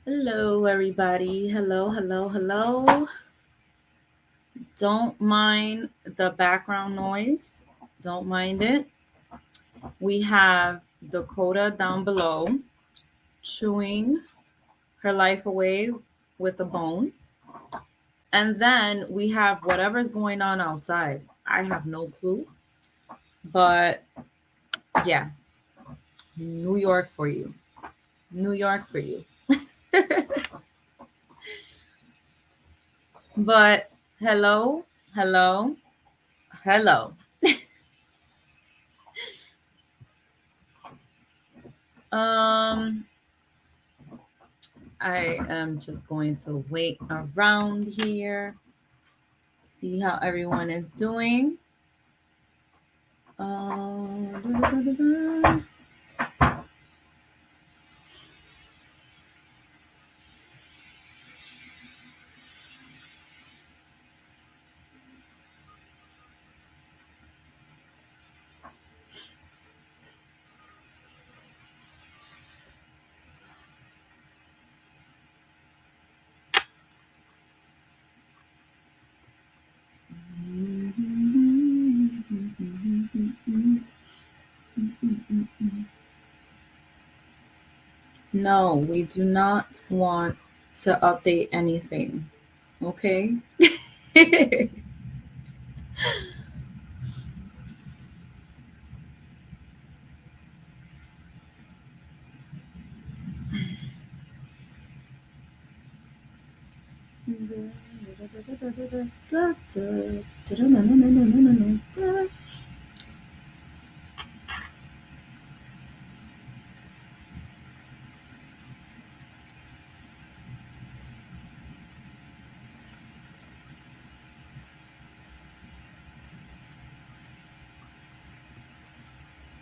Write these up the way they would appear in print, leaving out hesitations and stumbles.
Hello, everybody. Hello, hello, hello. Don't mind the background noise. Don't mind it. We have Dakota down below chewing her life away with a bone. And then we have whatever's going on outside. I have no clue. But yeah, New York for you. New York for you. But hello, hello, hello. Um, I am just going to wait around here, see how everyone is doing. Da, da, da, da. No, we do not want to update anything. Okay?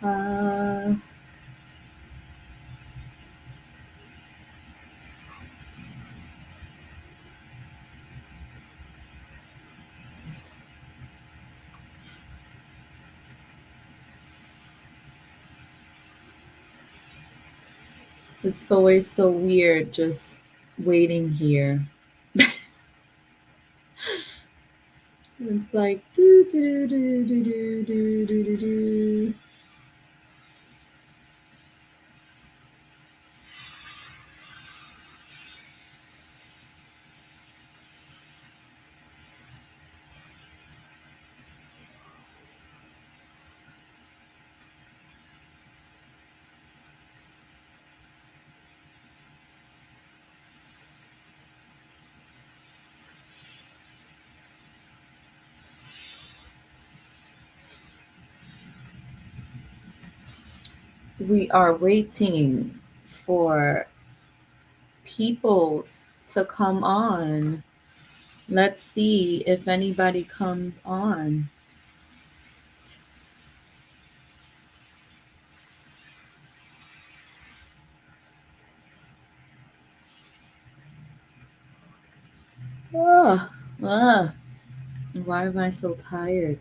uh, it's always so weird just waiting here. It's like do do do do do do do do do. We are waiting for peoples to come on. Let's see if anybody comes on. Ah, ah, why am I so tired?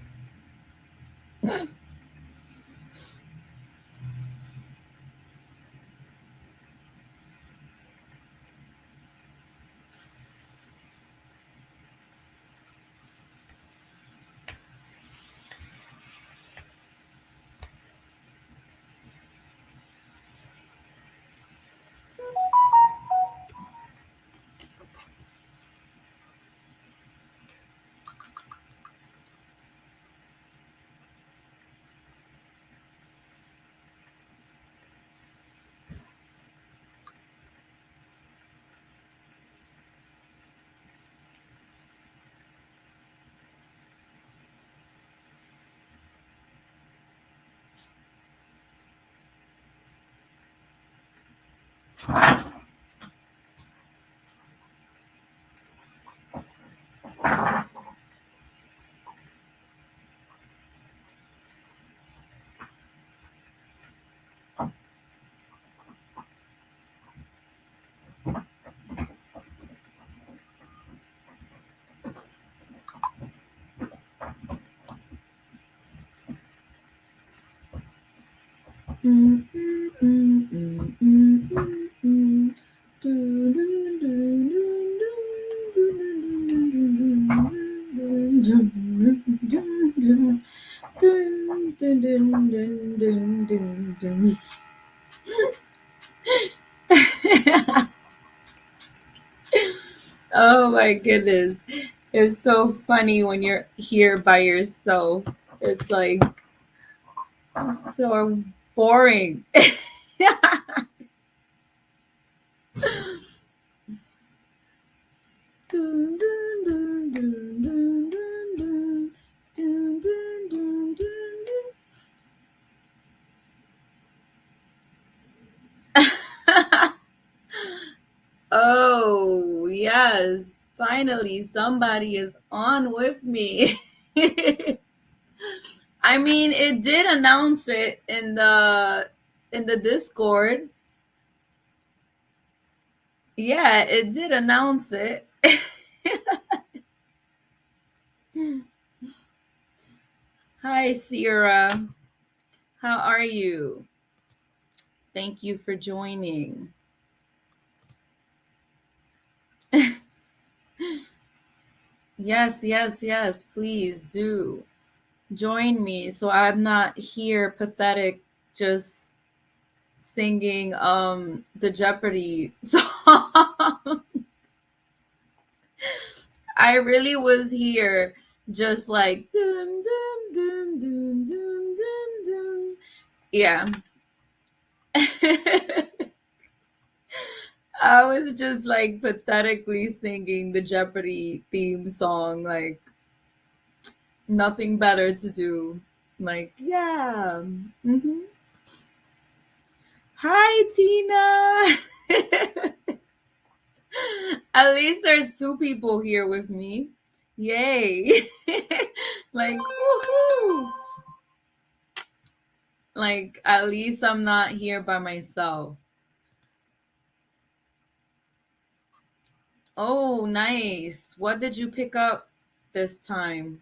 Mm, mm, mm, mm, mm, mm, mm. Dun, dun, dun, dun, dun, dun, dun. Oh my goodness. It's so funny when you're here by yourself. It's like so boring. Dun, dun, dun, dun, dun, dun, dun. Dun, dun, dun, dun, dun. Oh, yes. Finally, somebody is on with me. I mean, it did announce it in the Discord. Yeah, it did announce it. Hi, Sierra. How are you? Thank you for joining. Yes, yes, yes. Please do join me so I'm not here pathetic just singing the Jeopardy song. I really was here just like dum dum dum dum dum dum dum. Yeah. I was just like pathetically singing the Jeopardy theme song, like nothing better to do. Like, yeah. Hmm. Hi, Tina. At least there's two people here with me. Yay. Like, woohoo. Like, at least I'm not here by myself. Oh, nice. What did you pick up this time?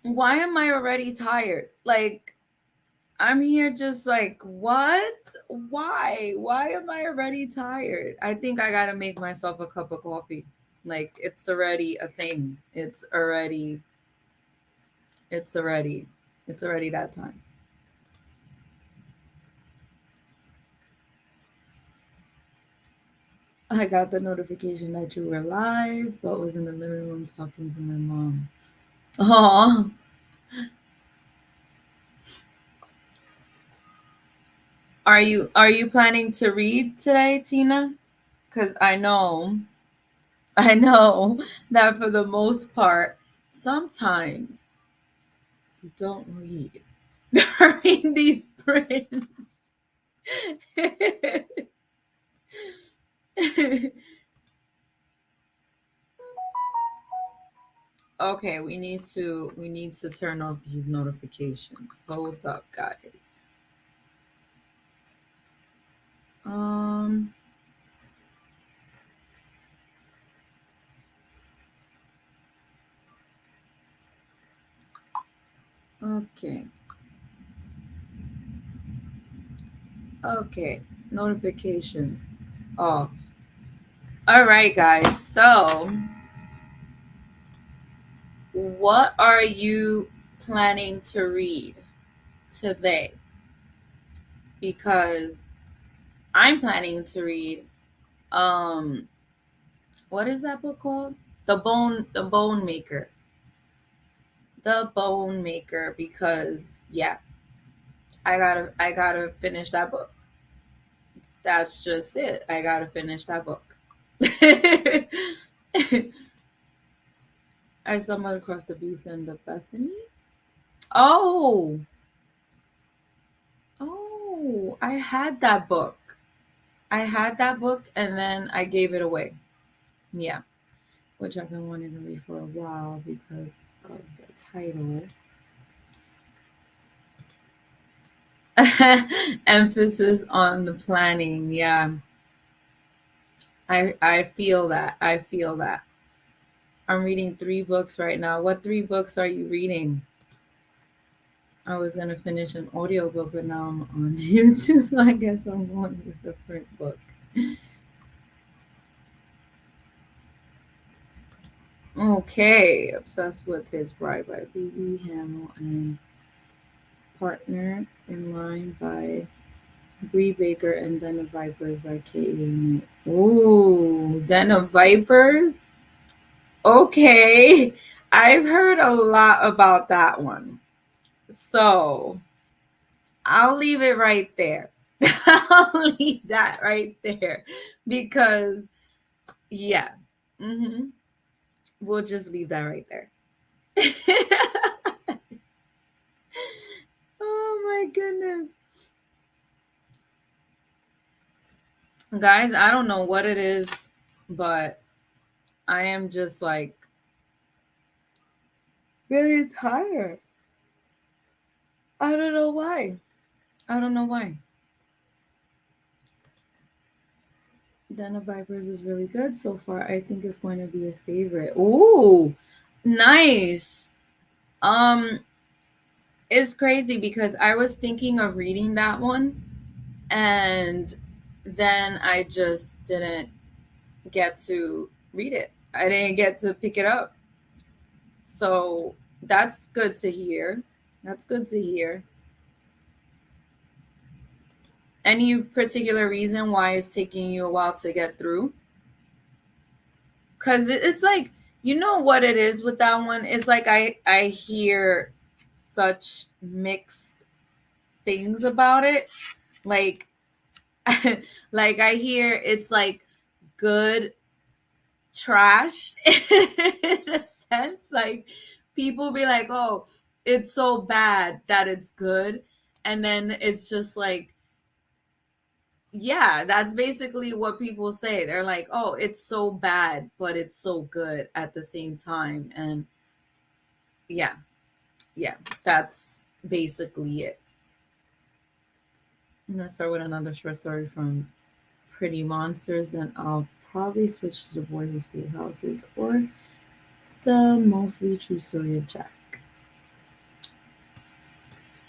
Why am I already tired? Like, I'm here just like, what? Why? Why am I already tired? I think I gotta make myself a cup of coffee. Like, it's already, it's already that time. I got the notification that you were live, but was in the living room talking to my mom. Oh, are you planning to read today, Tina? Because I know that for the most part, sometimes you don't read during these sprints. Okay, we need to turn off these notifications. Hold up, guys. Um, okay. Okay. Notifications off. All right, guys. So, what are you planning to read today? Because I'm planning to read what is that book called? The Bone Maker. The Bone Maker because yeah, I gotta finish that book. That's just it. I gotta finish that book. I stumbled across the beast and the Bethany. Oh, oh, I had that book. I had that book and then I gave it away. Yeah, which I've been wanting to read for a while because of the title. Emphasis on the planning. Yeah, I feel that. I feel that. I'm reading three books right now. What three books are you reading? I was gonna finish an audiobook, but now I'm on YouTube, so I guess I'm going with a print book. Okay, obsessed with his bride by BB Hamill and partner in line by Bree Baker and Den of Vipers by K.A. Knight. Ooh, Den of Vipers? Okay. I've heard a lot about that one. So I'll leave it right there. I'll leave that right there because, yeah, hmm we'll just leave that right there. Oh my goodness. Guys, I don't know what it is, but I am just like really tired. I don't know why. I don't know why. Den of Vipers is really good so far. I think it's going to be a favorite. Ooh, nice. Um, it's crazy because I was thinking of reading that one and then I just didn't get to read it. I didn't get to pick it up. So that's good to hear. That's good to hear. Any particular reason why it's taking you a while to get through? Because it's like, you know what it is with that one? It's like I hear such mixed things about it. Like, like I hear it's like good trash in a sense. Like people be like, oh, it's so bad that it's good. And then it's just like, yeah, that's basically what people say. They're like, oh, it's so bad, but it's so good at the same time. And yeah, yeah, that's basically it. I'm gonna start with another short story from Pretty Monsters, then I'll probably switch to The Boy Who Steals Houses or The Mostly True Story of Jack.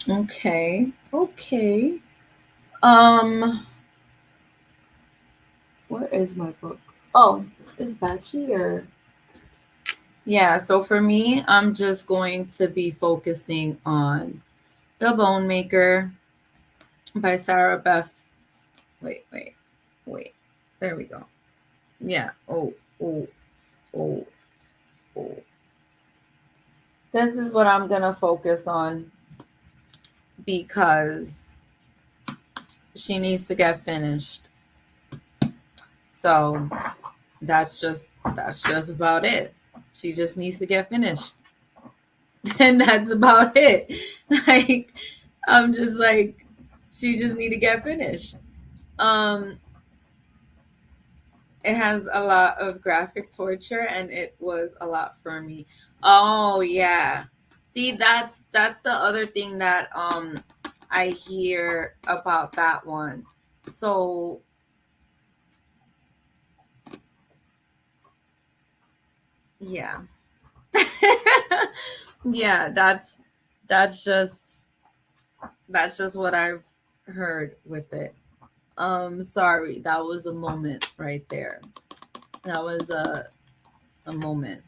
Okay, okay. Um, where is my book? Oh, it's back here. Yeah, so for me, I'm just going to be focusing on The Bone Maker by Sarah Beth. Wait, wait, wait. There we go. Yeah. Oh, oh, oh, oh. This is what I'm going to focus on because she needs to get finished. So that's just about it. She just needs to get finished. And that's about it. Like I'm just like she just need to get finished. Um it has a lot of graphic torture and it was a lot for me. Oh yeah. See, that's the other thing that I hear about that one. So yeah. Yeah, that's just that's just what I've heard with it. Sorry, that was a moment right there. That was a moment.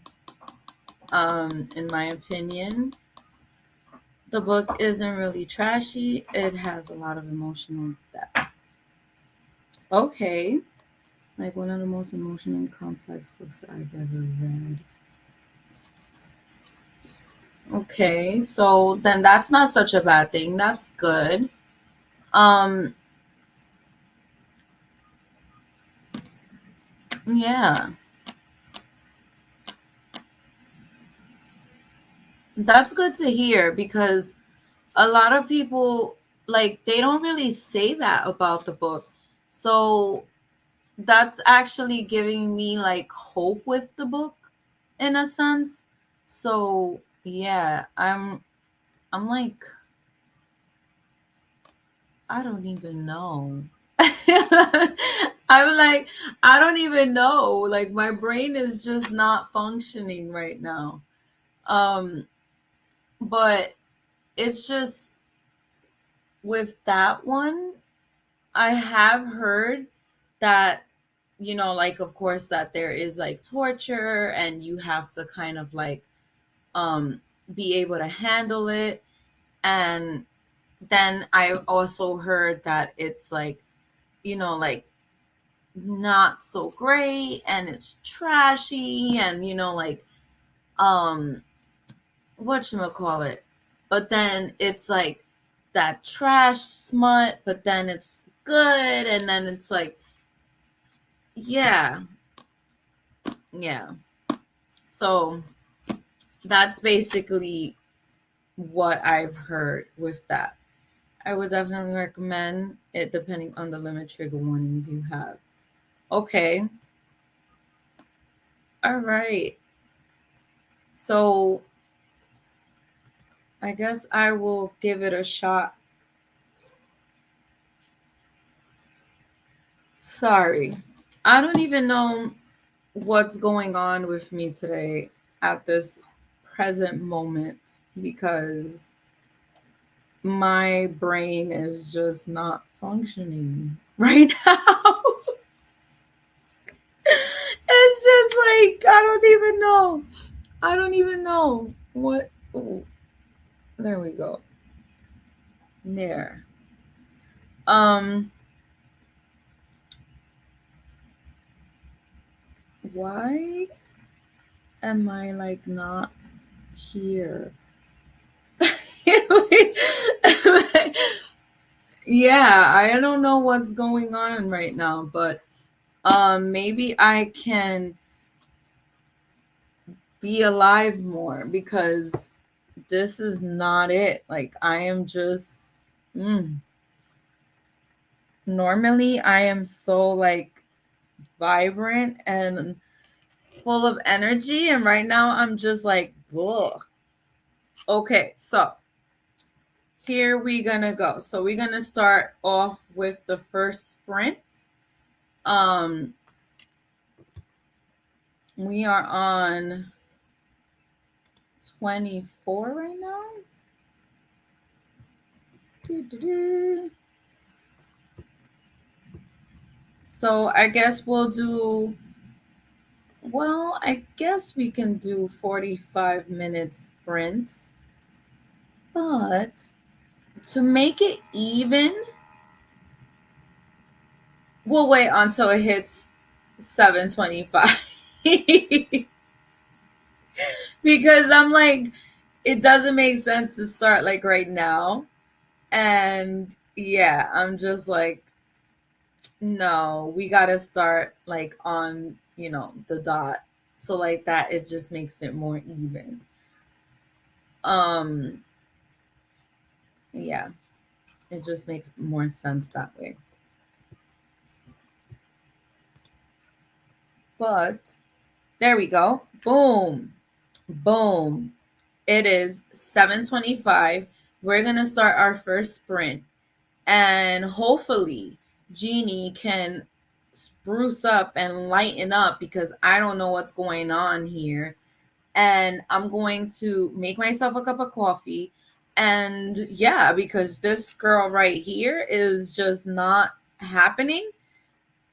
In my opinion, the book isn't really trashy. It has a lot of emotional depth. Okay. Like one of the most emotional and complex books I've ever read. Okay, so then that's not such a bad thing. That's good. Um, yeah, that's good to hear because a lot of people like they don't really say that about the book. So that's actually giving me like hope with the book in a sense. So yeah, I'm like I don't even know. I'm like I don't even know. Like my brain is just not functioning right now. Um but it's just with that one I have heard that like of course that there is like torture and you have to kind of like um be able to handle it. And then I also heard that it's like, like not so great and it's trashy and like um whatchamacallit. But then it's like that trash smut, but then it's good, and then it's like, yeah, yeah. So that's basically what I've heard with that. I would definitely recommend it depending on the limit trigger warnings you have. Okay. All right. So I guess I will give it a shot. Sorry. I don't even know what's going on with me today at this present moment because my brain is just not functioning right now. It's just like I don't even know. I don't even know what. Ooh, there we go. There. Um. Why am I like not here? Yeah, I don't know what's going on right now, but maybe I can be alive more because this is not it. Like I am just normally I am so like vibrant and full of energy, and right now I'm just like ugh. Okay, so here we gonna go. So we're gonna start off with the first sprint. um we are on 24 right now. Doo-doo-doo. So I guess we'll do, well, I guess we can do 45-minute sprints, but to make it even, we'll wait until it hits 7:25 because I'm like, it doesn't make sense to start like right now. And yeah, I'm just like, no, we got to start like on, the dot. So like that, it just makes it more even. Um, yeah, it just makes more sense that way. But there we go. Boom. Boom. It is 7:25. We're going to start our first sprint, and hopefully Ginnie can spruce up and lighten up because I don't know what's going on here. And I'm going to make myself a cup of coffee. And yeah, because this girl right here is just not happening.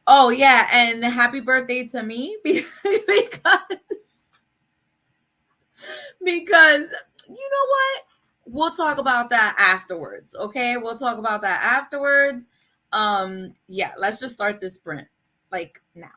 Oh yeah, and happy birthday to me because you know what? We'll talk about that afterwards. Okay? We'll talk about that afterwards. Yeah, let's just start this sprint like now.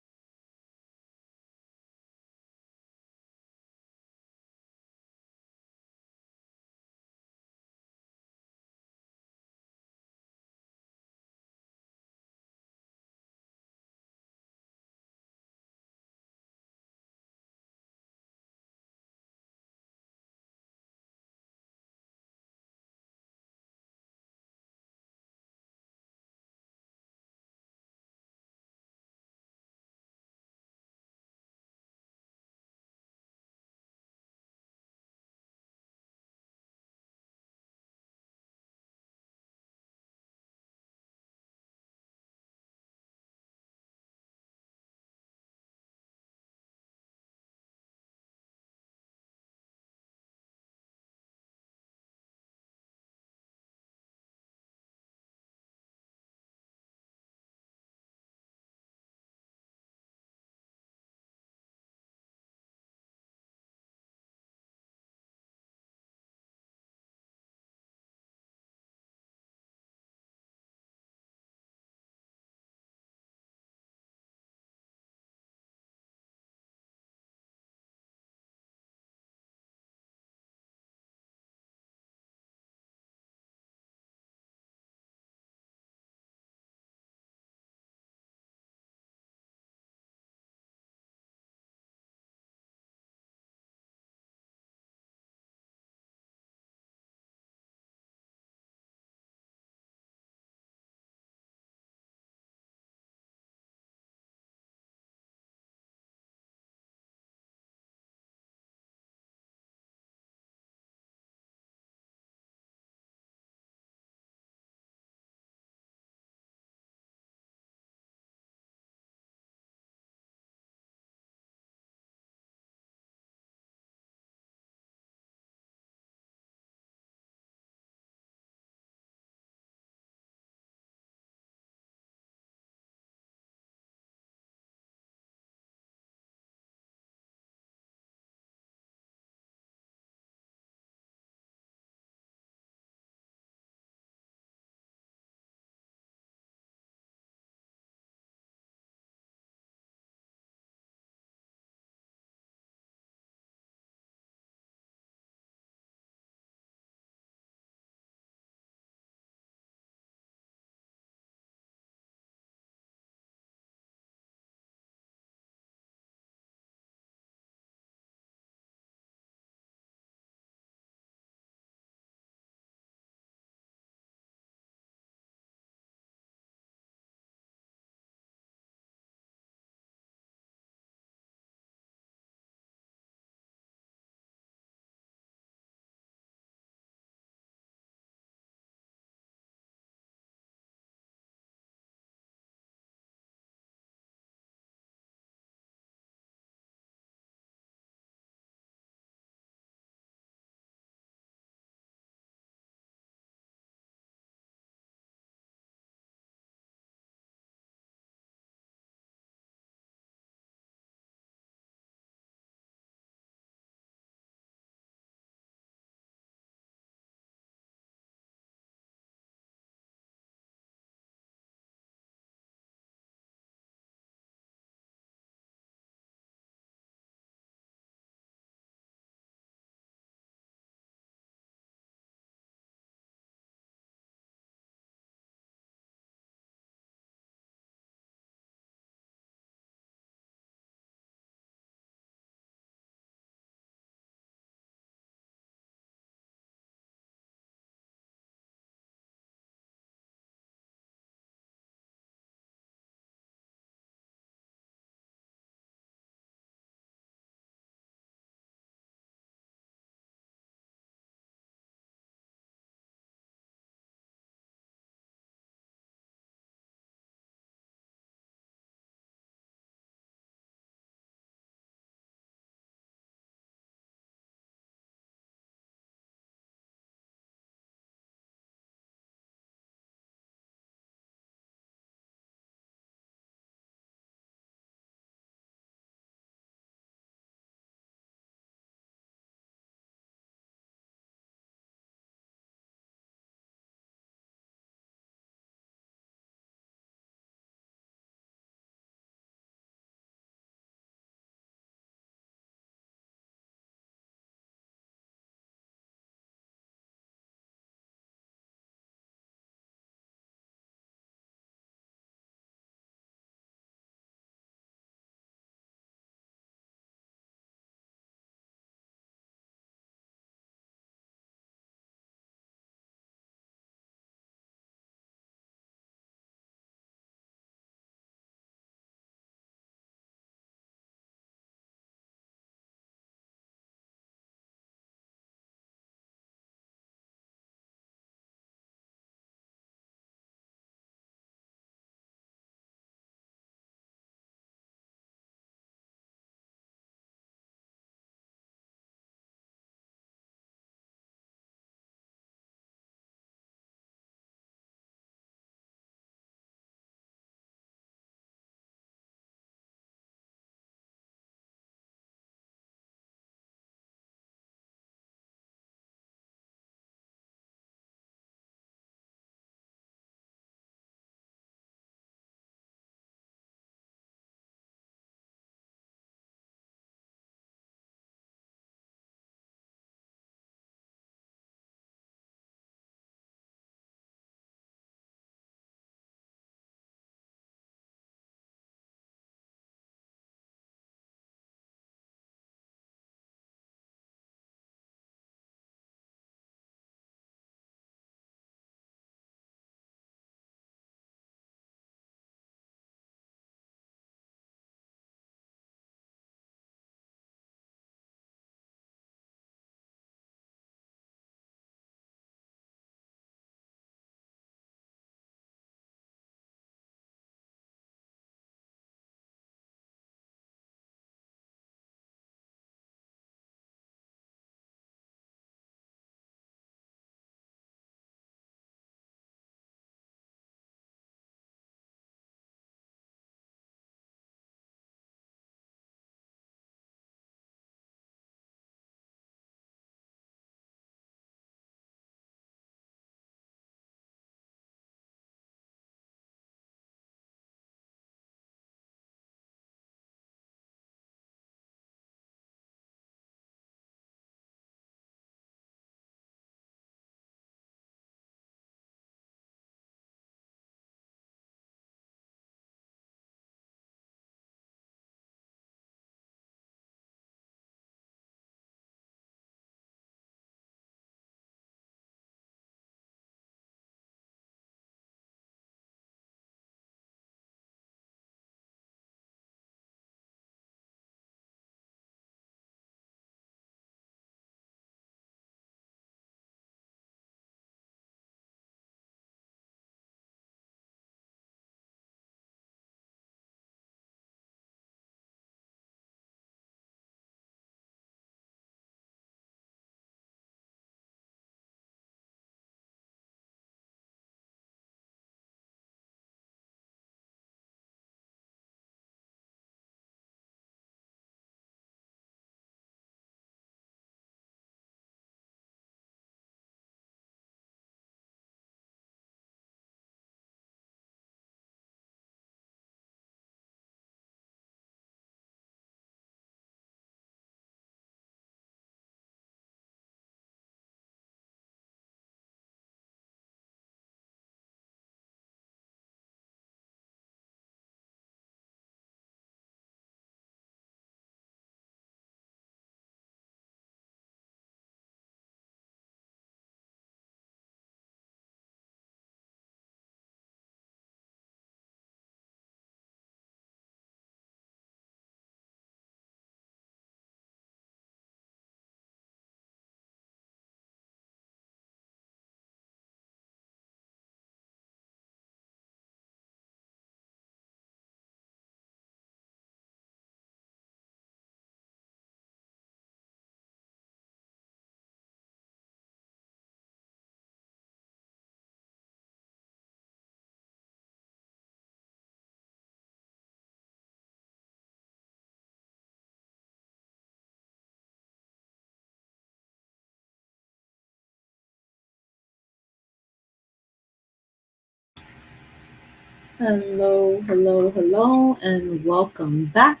Hello, hello, hello, and welcome back.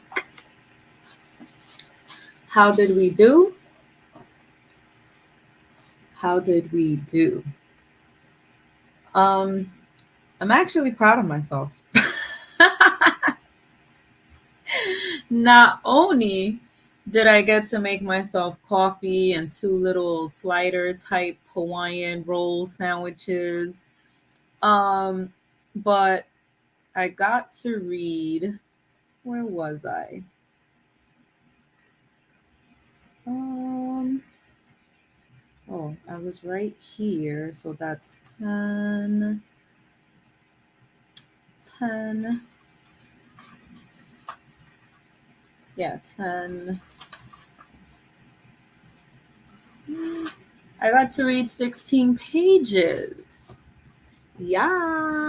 How did we do? How did we do? Um, I'm actually proud of myself. Not only did I get to make myself coffee and two little slider type Hawaiian roll sandwiches, um, but I got to read. Where was I? Um, oh, I was right here. So that's 10, 10. Yeah, 10. I got to read 16 pages. Yes.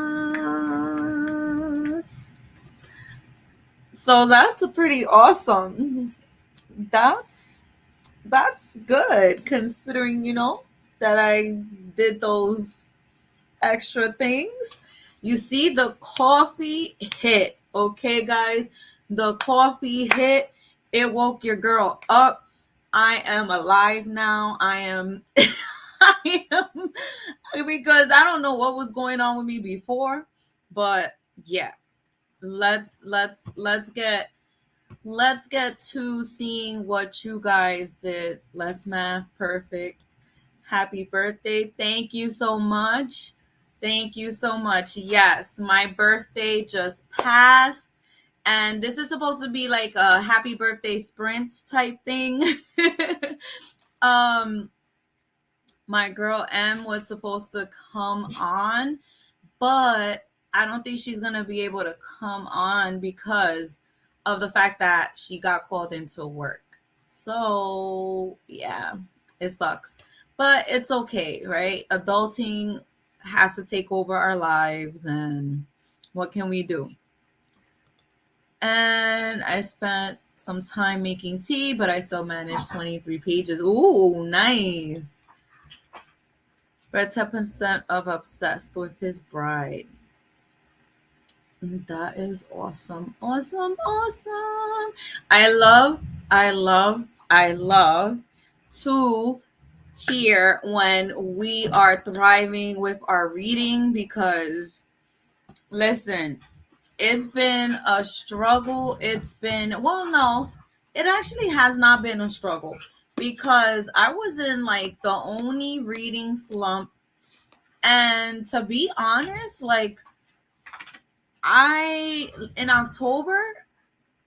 So that's a pretty awesome. That's that's good considering, that I did those extra things. You see, the coffee hit. Okay, guys, the coffee hit. It woke your girl up. I am alive now. I am I am because I don't know what was going on with me before, but yeah, let's get to seeing what you guys did. Let's math perfect. Happy birthday. Thank you so much. Thank you so much. Yes, my birthday just passed. And this is supposed to be like a happy birthday sprint type thing. um, my girl M was supposed to come on, but I don't think she's gonna be able to come on because of the fact that she got called into work. So yeah, it sucks. But it's okay, right? Adulting has to take over our lives, and what can we do? And I spent some time making tea, but I still managed 23 pages. Ooh, nice. Read 10% of Obsessed with His Bride. That is awesome. Awesome. Awesome. I love to hear when we are thriving with our reading because, listen, it's been a struggle. Well, no, it actually has not been a struggle because I was in like the only reading slump. And to be honest, like, in October,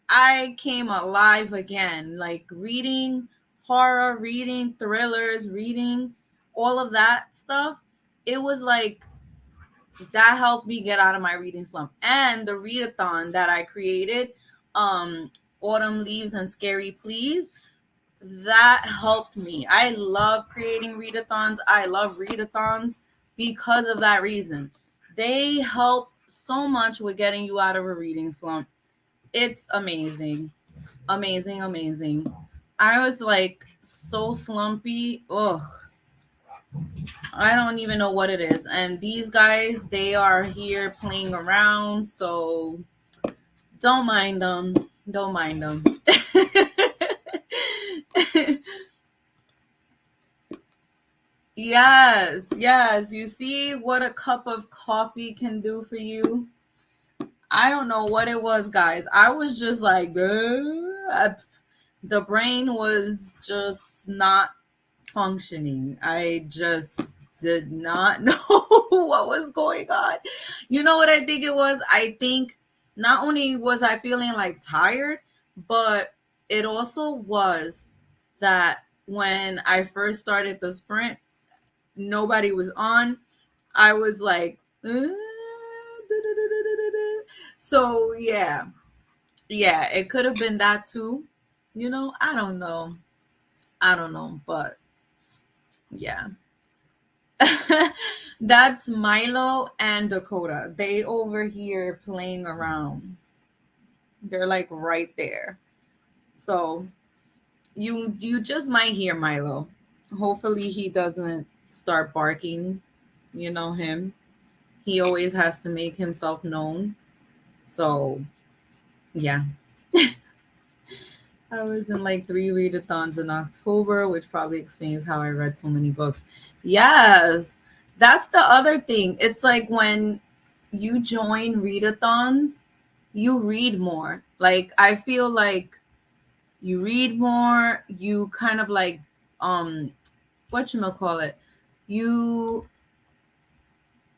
I came alive again, like reading horror, reading thrillers, reading all of that stuff. It was like that helped me get out of my reading slump. And the readathon that I created, Autumn Leaves and Scary Please, that helped me. I love creating readathons. I love readathons because of that reason. They help so much with getting you out of a reading slump. It's amazing. Amazing, amazing. I was like so slumpy. Ugh. I don't even know what it is. And these guys, they are here playing around, so don't mind them. Don't mind them. Yes, yes. You see what a cup of coffee can do for you? I don't know what it was, guys. I was just like, the brain was just not functioning. I just did not know what was going on. You know what I think it was? I think not only was I feeling like tired, but it also was that when I first started the sprint, nobody was on. I was like, so yeah, it could have been that too. I don't know. I don't know, but yeah. That's Milo and Dakota. They over here playing around. They're like right there. So you just might hear Milo. Hopefully he doesn't start barking. You know him. He always has to make himself known. So, yeah. I was in like 3 readathons in October, which probably explains how I read so many books. Yes, that's the other thing. It's like when you join readathons, you read more. Like, I feel like you read more, you kind of like, whatchamacallit, you,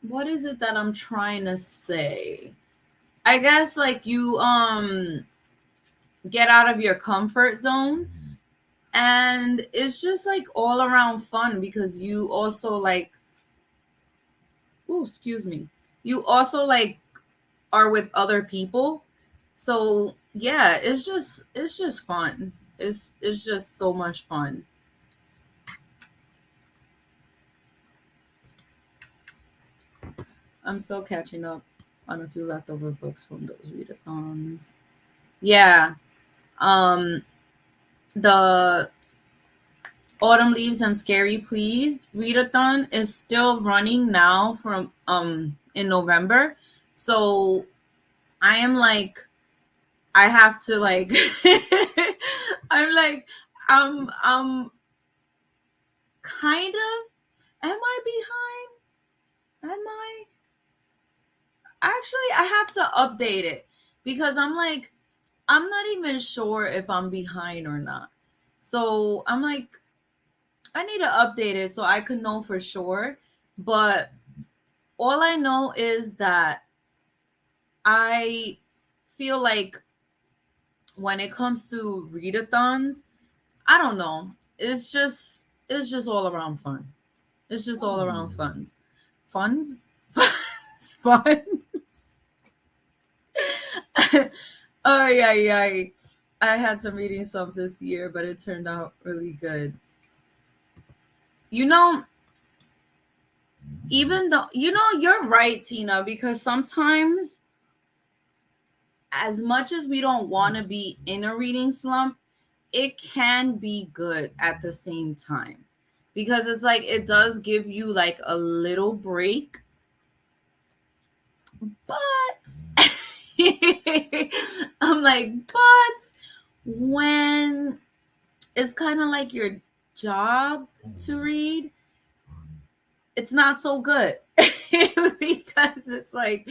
what is it that I'm trying to say? I guess like you get out of your comfort zone, and it's just like all around fun because you also like, oh, excuse me, you also like are with other people. So yeah, it's just fun. It's just so much fun. I'm still catching up on a few leftover books from those readathons. Yeah. Um the Autumn Leaves and Scary Please readathon is still running now from in November. So I am like, I have to like I'm like, I'm kind of, am I behind? Am I? Actually, I have to update it because I'm like, I'm not even sure if I'm behind or not. So I'm like, I need to update it so I can know for sure. But all I know is that I feel like when it comes to readathons, I don't know. It's just all around fun. It's just all around funds. Funds? Funds? Oh yeah, yeah. I had some reading subs this year, but it turned out really good. You know, even though, you're right, Tina, because sometimes, as much as we don't want to be in a reading slump, it can be good at the same time, because it's like it does give you like a little break, but I'm like, but when it's kind of like your job to read, it's not so good because it's like,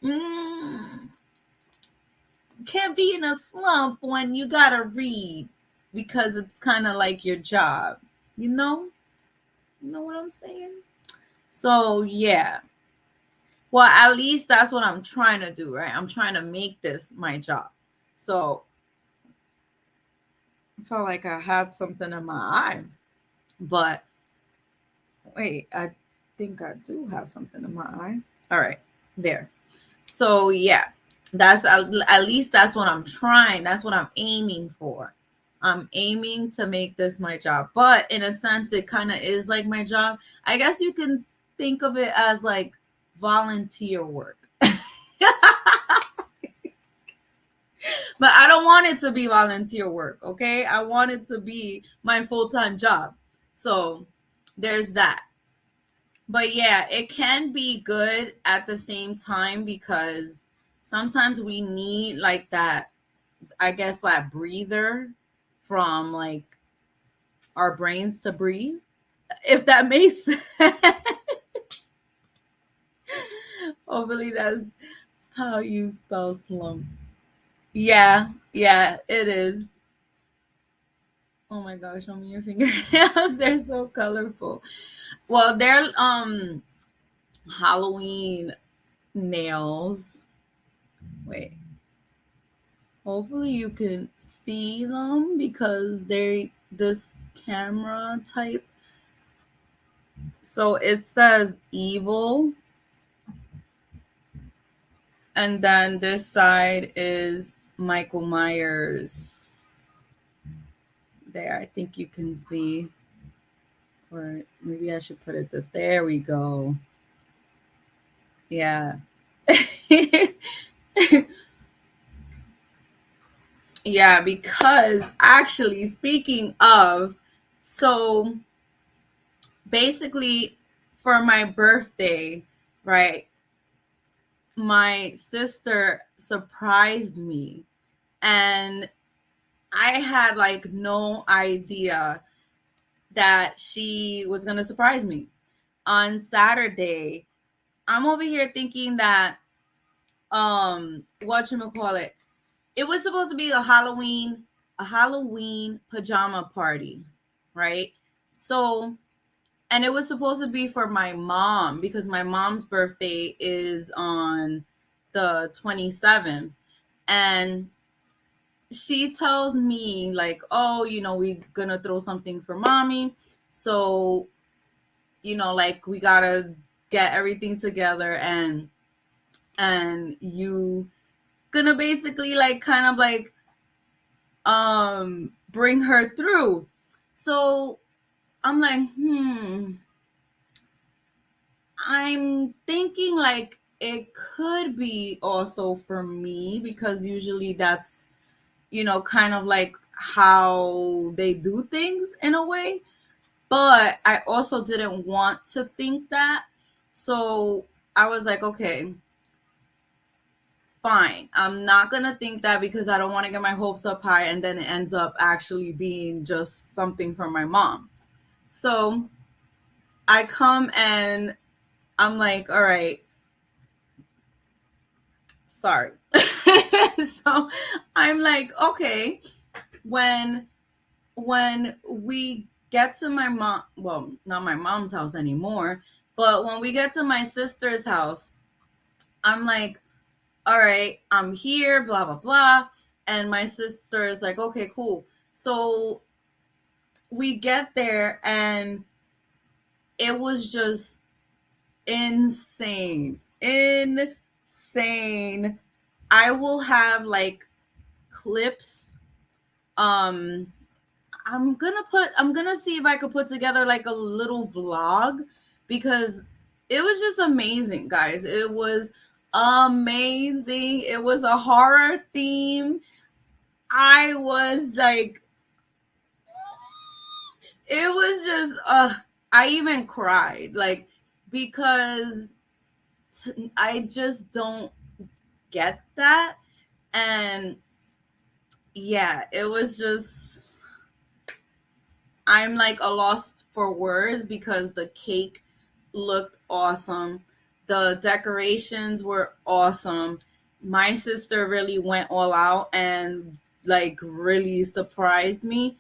mm, can't be in a slump when you gotta read because it's kind of like your job, you know? You know what I'm saying? So, yeah. Well, at least that's what I'm trying to do, right? I'm trying to make this my job. So, I felt like I had something in my eye, but wait, I think I do have something in my eye. All right, there. So, yeah, that's at least that's what I'm trying. That's what I'm aiming for. I'm aiming to make this my job, but in a sense, it kind of is like my job. I guess you can think of it as like volunteer work. But I don't want it to be volunteer work, okay? I want it to be my full-time job. So there's that. But yeah, it can be good at the same time because sometimes we need like that, I guess, that breather from like our brains to breathe, if that makes sense. Hopefully that's how you spell slump. Yeah, yeah, it is. Oh my gosh, show me your fingernails. They're so colorful. Well, they're Halloween nails. Wait. Hopefully you can see them because they're this camera type. So it says evil. And then this side is Michael Myers. There, I think you can see. Or maybe I should put it this. There we go. Yeah. Yeah, because actually, speaking of, so basically for my birthday, right? my sister surprised me, and I had like no idea that she was going to surprise me. On Saturday, I'm over here thinking that whatchamacallit, it was supposed to be a Halloween pajama party, right? So, and it was supposed to be for my mom because my mom's birthday is on the 27th. And she tells me like, "Oh, we're gonna throw something for mommy. So, like we gotta get everything together, and you gonna basically like kind of like bring her through." So I'm like, I'm thinking like it could be also for me because usually that's, kind of like how they do things in a way. But I also didn't want to think that. So I was like, okay, fine. I'm not going to think that because I don't want to get my hopes up high and then it ends up actually being just something from my mom. So I come and I'm like, all right, sorry. So I'm like, okay, when we get to my mom, well, not my mom's house anymore, but when we get to my sister's house, I'm like, all right, I'm here, blah, blah, blah. And my sister is like, okay, cool. So we get there and it was just insane. Insane. I will have like clips. Um, I'm gonna see if I could put together like a little vlog because it was just amazing, guys. It was amazing. It was a horror theme. I was like, it was just I even cried like because I just don't get that. And yeah, it was just, I'm like a lost for words because the cake looked awesome. The decorations were awesome. My sister really went all out and like really surprised me.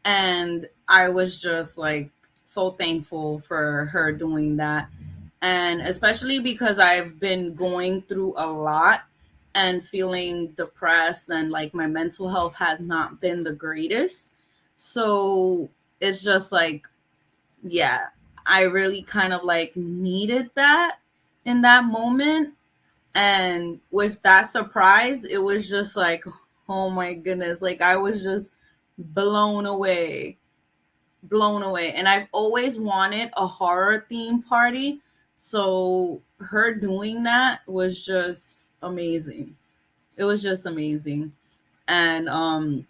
And I was just like so thankful for her doing that. And especially because I've been going through a lot and feeling depressed, and like my mental health has not been the greatest. So it's just like, yeah, I really kind of like needed that in that moment. And with that surprise, it was just like, oh my goodness, like I was just blown away, blown away. And I've always wanted a horror theme party. So her doing that was just amazing. It was just amazing. And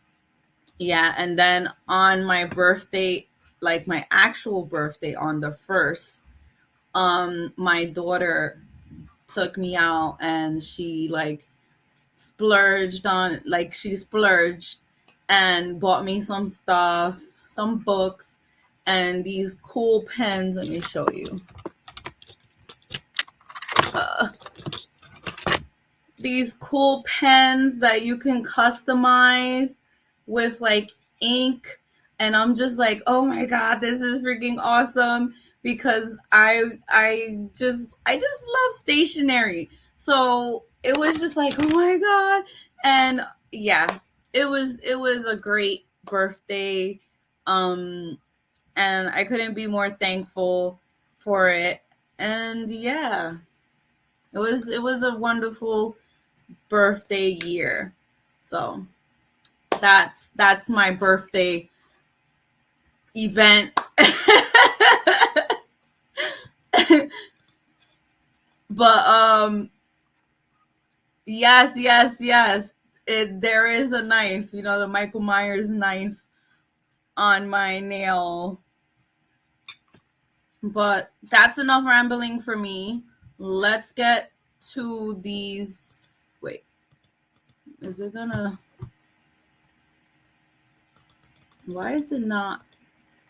yeah, and then on my birthday, like my actual birthday on the 1st, my daughter took me out and she like splurged on, like she splurged and bought me some stuff, some books, and these cool pens. Let me show you. Uh, these cool pens that you can customize with like ink. And I'm just like, oh my god, this is freaking awesome because I just love stationery. So it was just like, oh my god. And yeah, it was a great birthday. um and I couldn't be more thankful for it. And yeah, it was a wonderful birthday year. So that's my birthday event. But yes, yes, yes. There is a knife, the Michael Myers knife on my nail. But that's enough rambling for me. Let's get to these. Wait, is it gonna? Why is it not?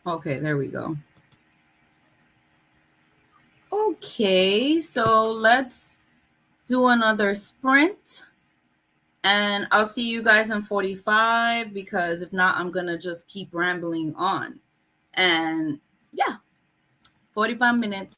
Okay, there we go. Okay, so let's do another sprint. And I'll see you guys in 45 because if not, I'm going to just keep rambling on. And yeah, 45 minutes.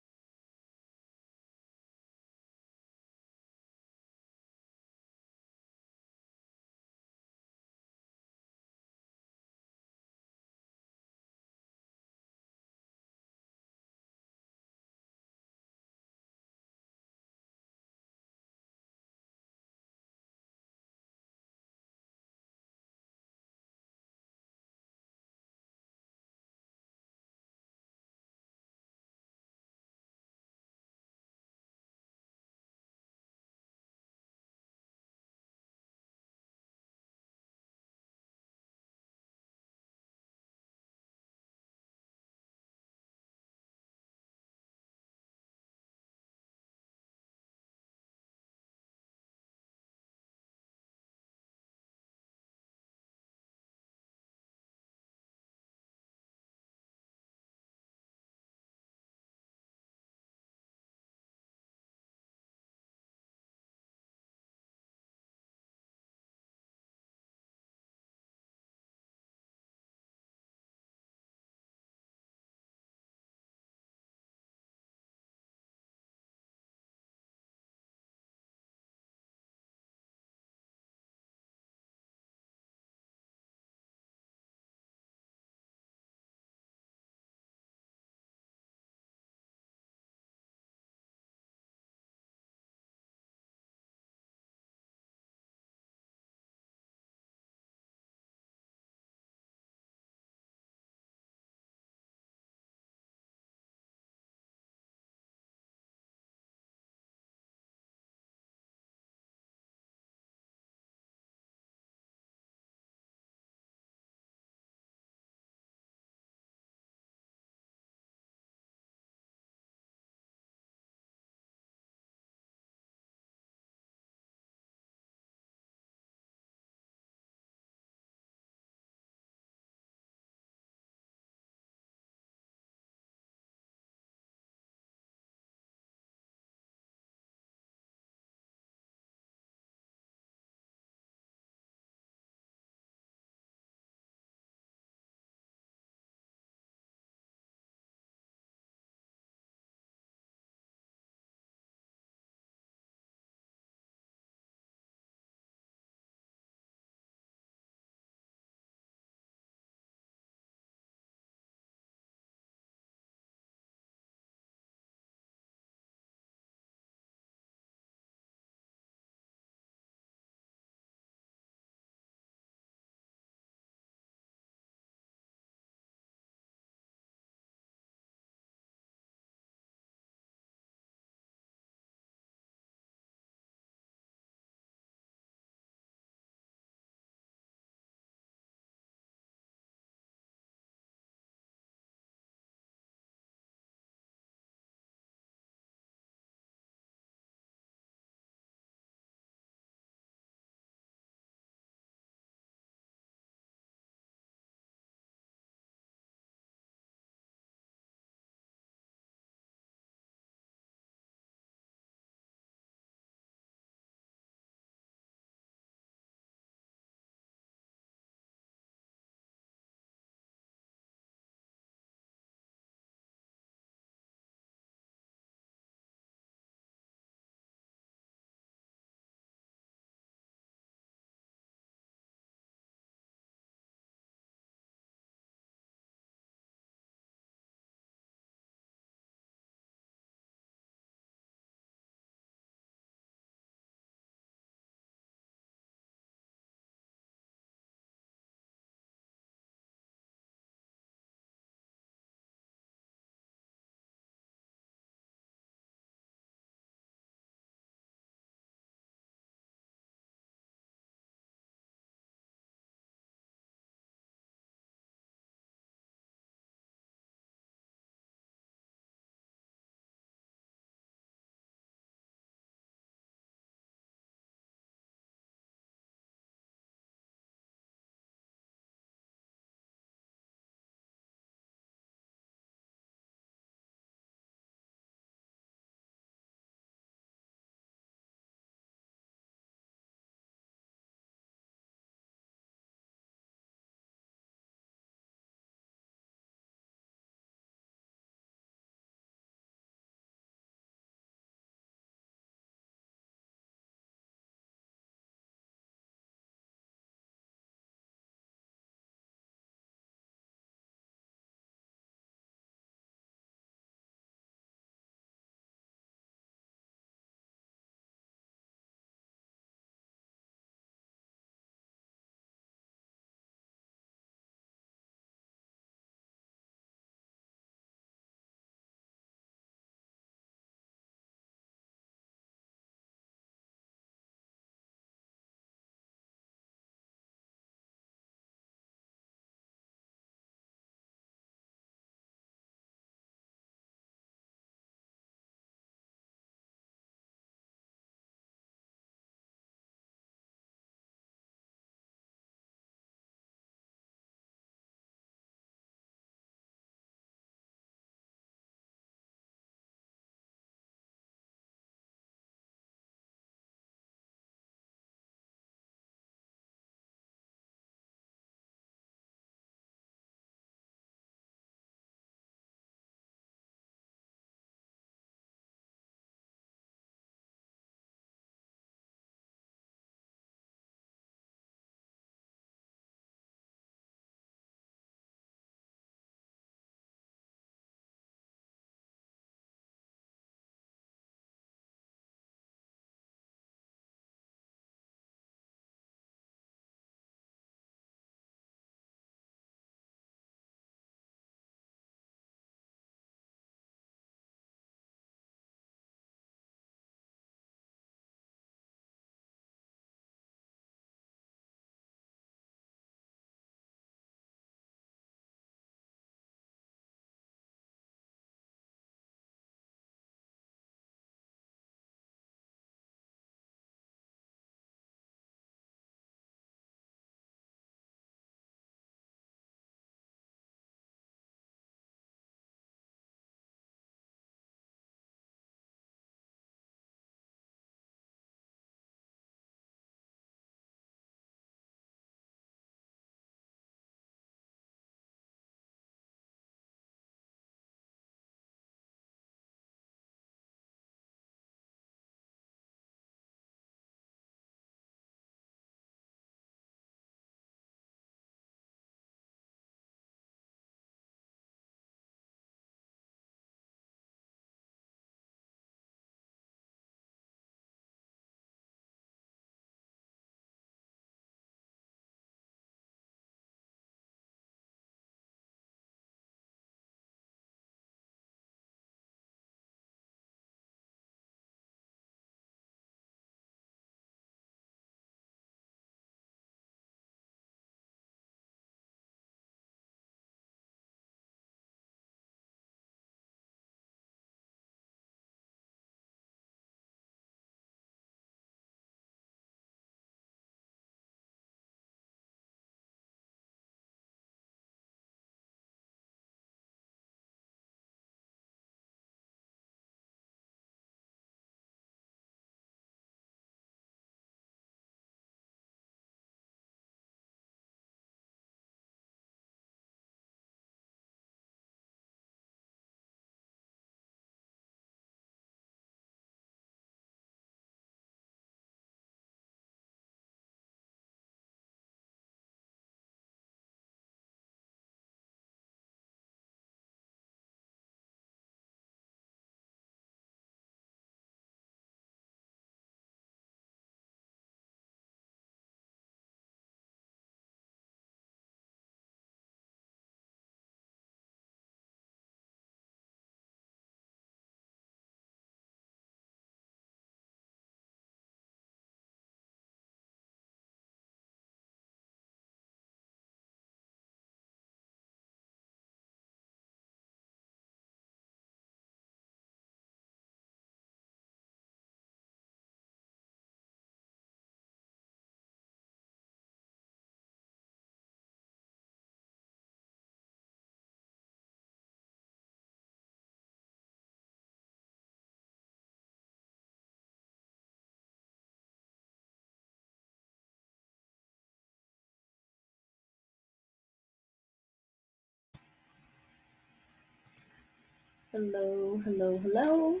Hello, hello, hello,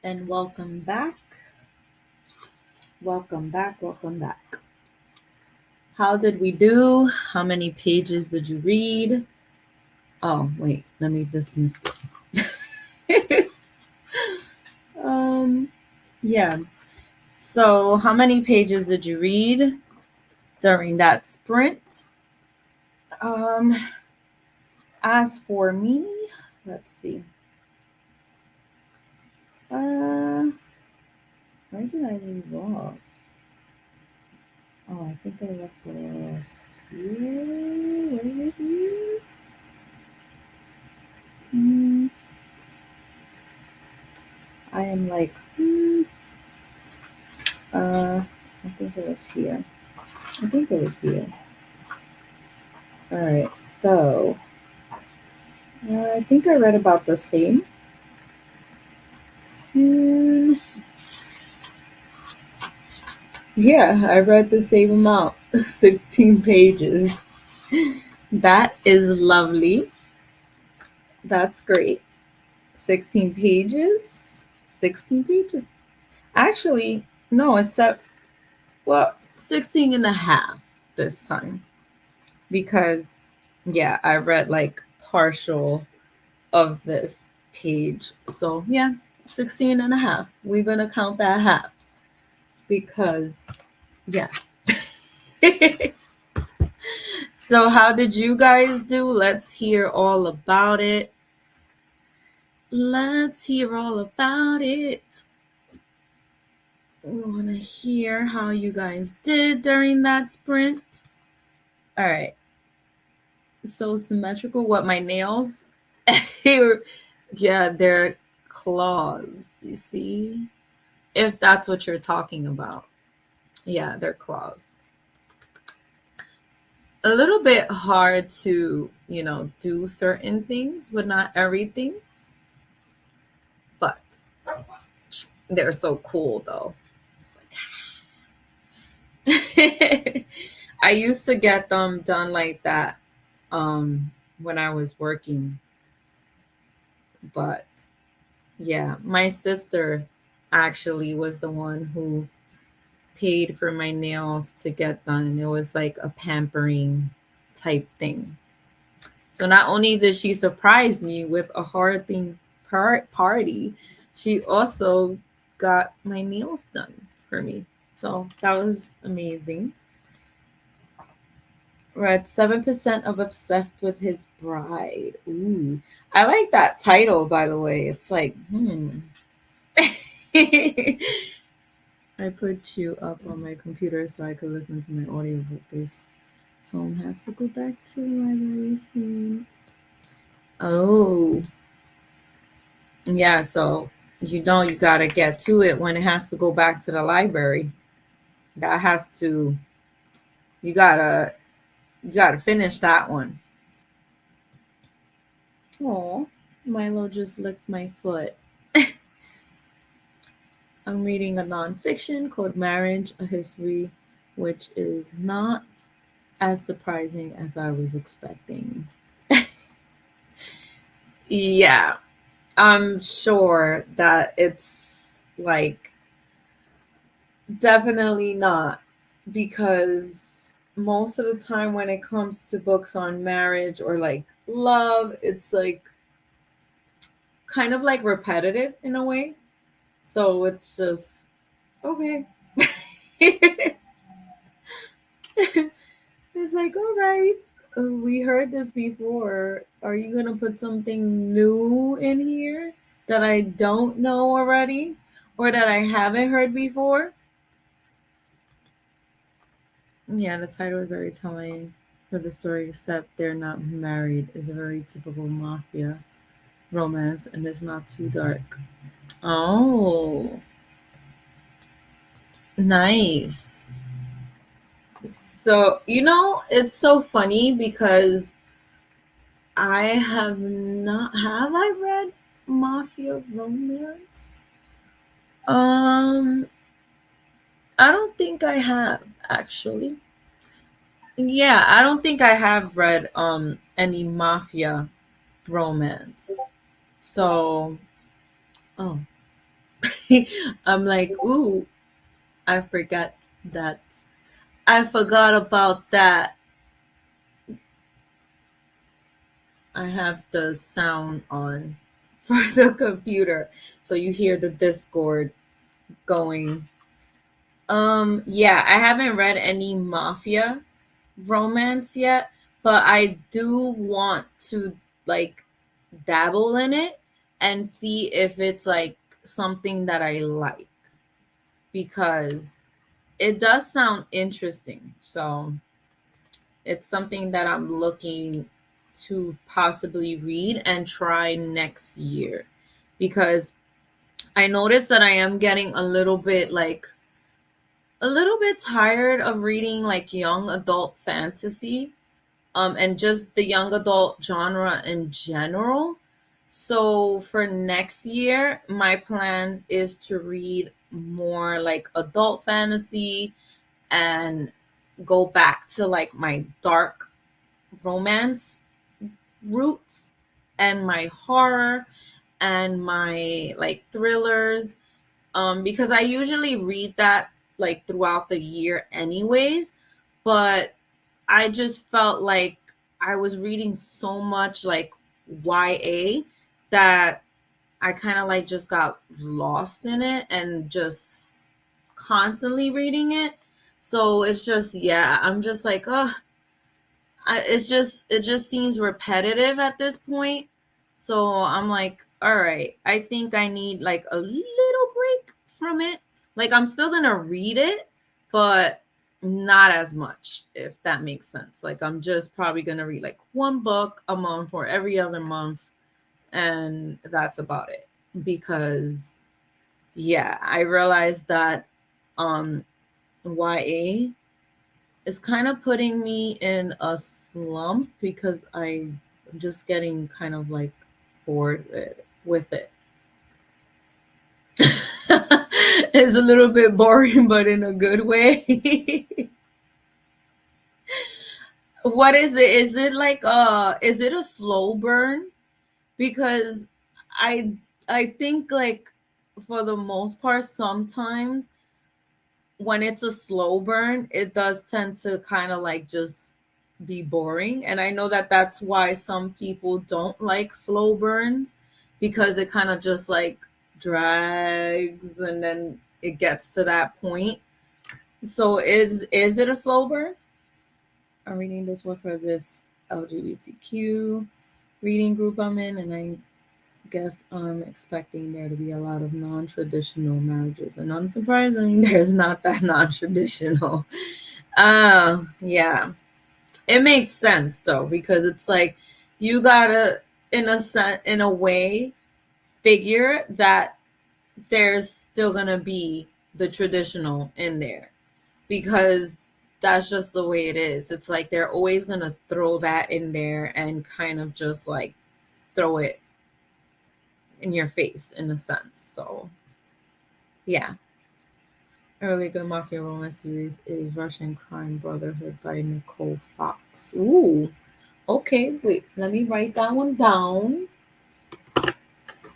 and welcome back. Welcome back, welcome back. How did we do? How many pages did you read? Oh, wait, let me dismiss this. um, yeah. So, how many pages did you read during that sprint? Um, as for me, let's see. Where did I leave off? Oh, I think I left off here. Where is it here? Hmm. I am like, I think it was here. I think it was here. All right, so I think I read about the same. 10. Yeah, I read the same amount, 16 pages. That is lovely. That's great. 16 pages. 16 pages. Actually, no, except, well, 16 and a half this time. Because, yeah, I read like partial of this page. So, yeah, 16 and a half. We're going to count that half because, yeah. So, how did you guys do? Let's hear all about it. Let's hear all about it. We want to hear how you guys did during that sprint. All right. So symmetrical. What, my nails? Yeah, they're claws. You see? If that's what you're talking about. Yeah, they're claws. A little bit hard to, do certain things, but not everything. But they're so cool though. It's like I used to get them done like that when I was working. But yeah, my sister actually was the one who paid for my nails to get done. It was like a pampering type thing. So not only did she surprise me with a hard thing party, she also got my nails done for me. So that was amazing. We're at 7% of obsessed with his bride. Ooh. I like that title, by the way. It's like, I put you up on my computer so I could listen to my audiobook. This Tom has to go back to the library soon. Oh, yeah. So you gotta get to it when it has to go back to the library. That has to. You gotta. You gotta finish that one. Oh, Milo just licked my foot. I'm reading a nonfiction called Marriage, a History, which is not as surprising as I was expecting. Yeah, I'm sure that it's like definitely not, because most of the time when it comes to books on marriage or like love, it's like kind of like repetitive in a way. So it's just okay. It's like, all right, we heard this before. Are you going to put something new in here that I don't know already or that I haven't heard before? Yeah, the title is very telling for the story, except they're not married. It's a very typical mafia romance and it's not too dark. Oh, nice. So, it's so funny because I have I read mafia romance? Um, I don't think I have actually. Yeah, I don't think I have read any mafia romance. So, oh, I'm like, ooh, I forgot that. I forgot about that. I have the sound on for the computer. So you hear the Discord going. Yeah, I haven't read any mafia romance yet, but I do want to like dabble in it and see if it's like something that I like because it does sound interesting. So it's something that I'm looking to possibly read and try next year because I noticed that I am getting a little bit tired of reading like young adult fantasy and just the young adult genre in general. So for next year, my plan is to read more like adult fantasy and go back to like my dark romance roots and my horror and my like thrillers because I usually read that like throughout the year anyways, but I just felt like I was reading so much like YA that I kind of like just got lost in it and just constantly reading it. So it's just yeah, I'm just like, oh, it just seems repetitive at this point. So I'm like, all right, I think I need like a little break from it. Like I'm still gonna read it, but not as much, if that makes sense. Like I'm just probably gonna read like one book a month or every other month, and that's about it. Because yeah, I realized that YA is kind of putting me in a slump because I'm just getting kind of like bored with it. It's a little bit boring, but in a good way. What is it? Is it like is it a slow burn? Because I I think like for the most part sometimes when it's a slow burn, it does tend to kind of like just be boring. And I know that that's why some people don't like slow burns because it kind of just like drags and then it gets to that point. So is it a slow burn? I'm reading this one for this LGBTQ reading group I'm in, and I guess I'm expecting there to be a lot of non-traditional marriages, and unsurprisingly, there's not that non-traditional. Yeah, it makes sense though because it's like you gotta, in a way, figure that there's still gonna be the traditional in there because that's just the way it is. It's like they're always gonna throw that in there and kind of just like throw it in your face in a sense. So yeah. A really good mafia romance series is Russian Crime Brotherhood by Nicole Fox. Ooh, okay. Wait, let me write that one down.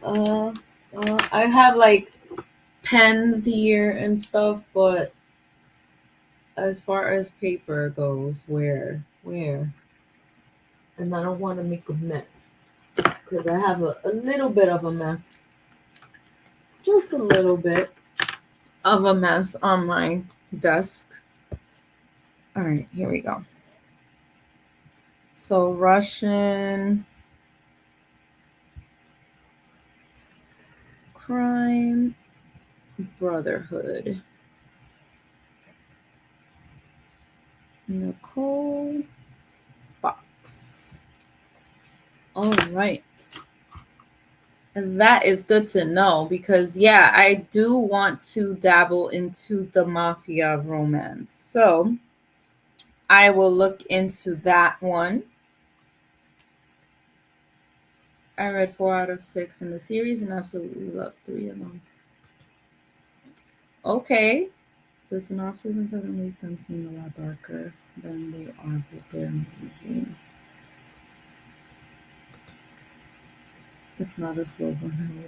Uh, I have like pens here and stuff, but as far as paper goes, where? And I don't want to make a mess because I have a little bit of a mess, just a little bit of a mess on my desk. All right, here we go. So Russian Crime Brotherhood. Nicole Fox. All right. And that is good to know because, yeah, I do want to dabble into the mafia romance. So I will look into that one. I read 4 out of 6 in the series and absolutely loved 3 of them. Okay. The synopsis and title makes them seem a lot darker than they are, but they're amazing. It's not a slow burn.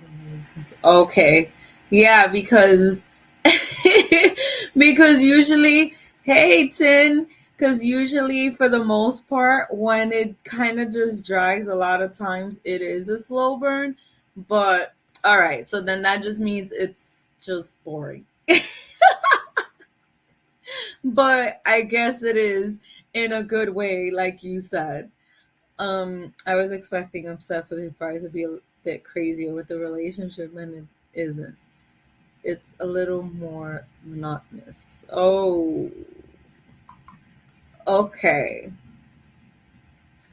Okay. Yeah, because because usually, hey Tin, because usually for the most part, when it kind of just drags, a lot of times it is a slow burn. But all right, so then that just means it's just boring. But I guess it is in a good way, like you said. I was expecting obsessed with his prize to be a bit crazier with the relationship, and it isn't. It's a little more monotonous. Oh, okay.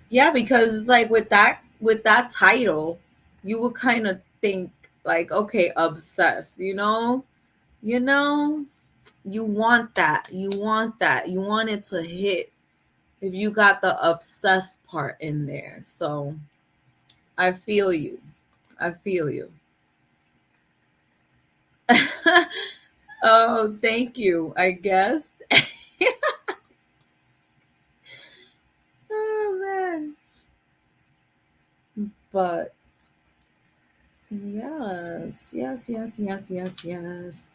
Yeah, because it's like with that title, you would kind of think like, okay, obsessed, you know? You know, you want that. You want that. You want it to hit if you got the obsessed part in there. So, I feel you. I feel you. Oh, thank you, I guess. Oh man. But yes, yes, yes, yes, yes, yes.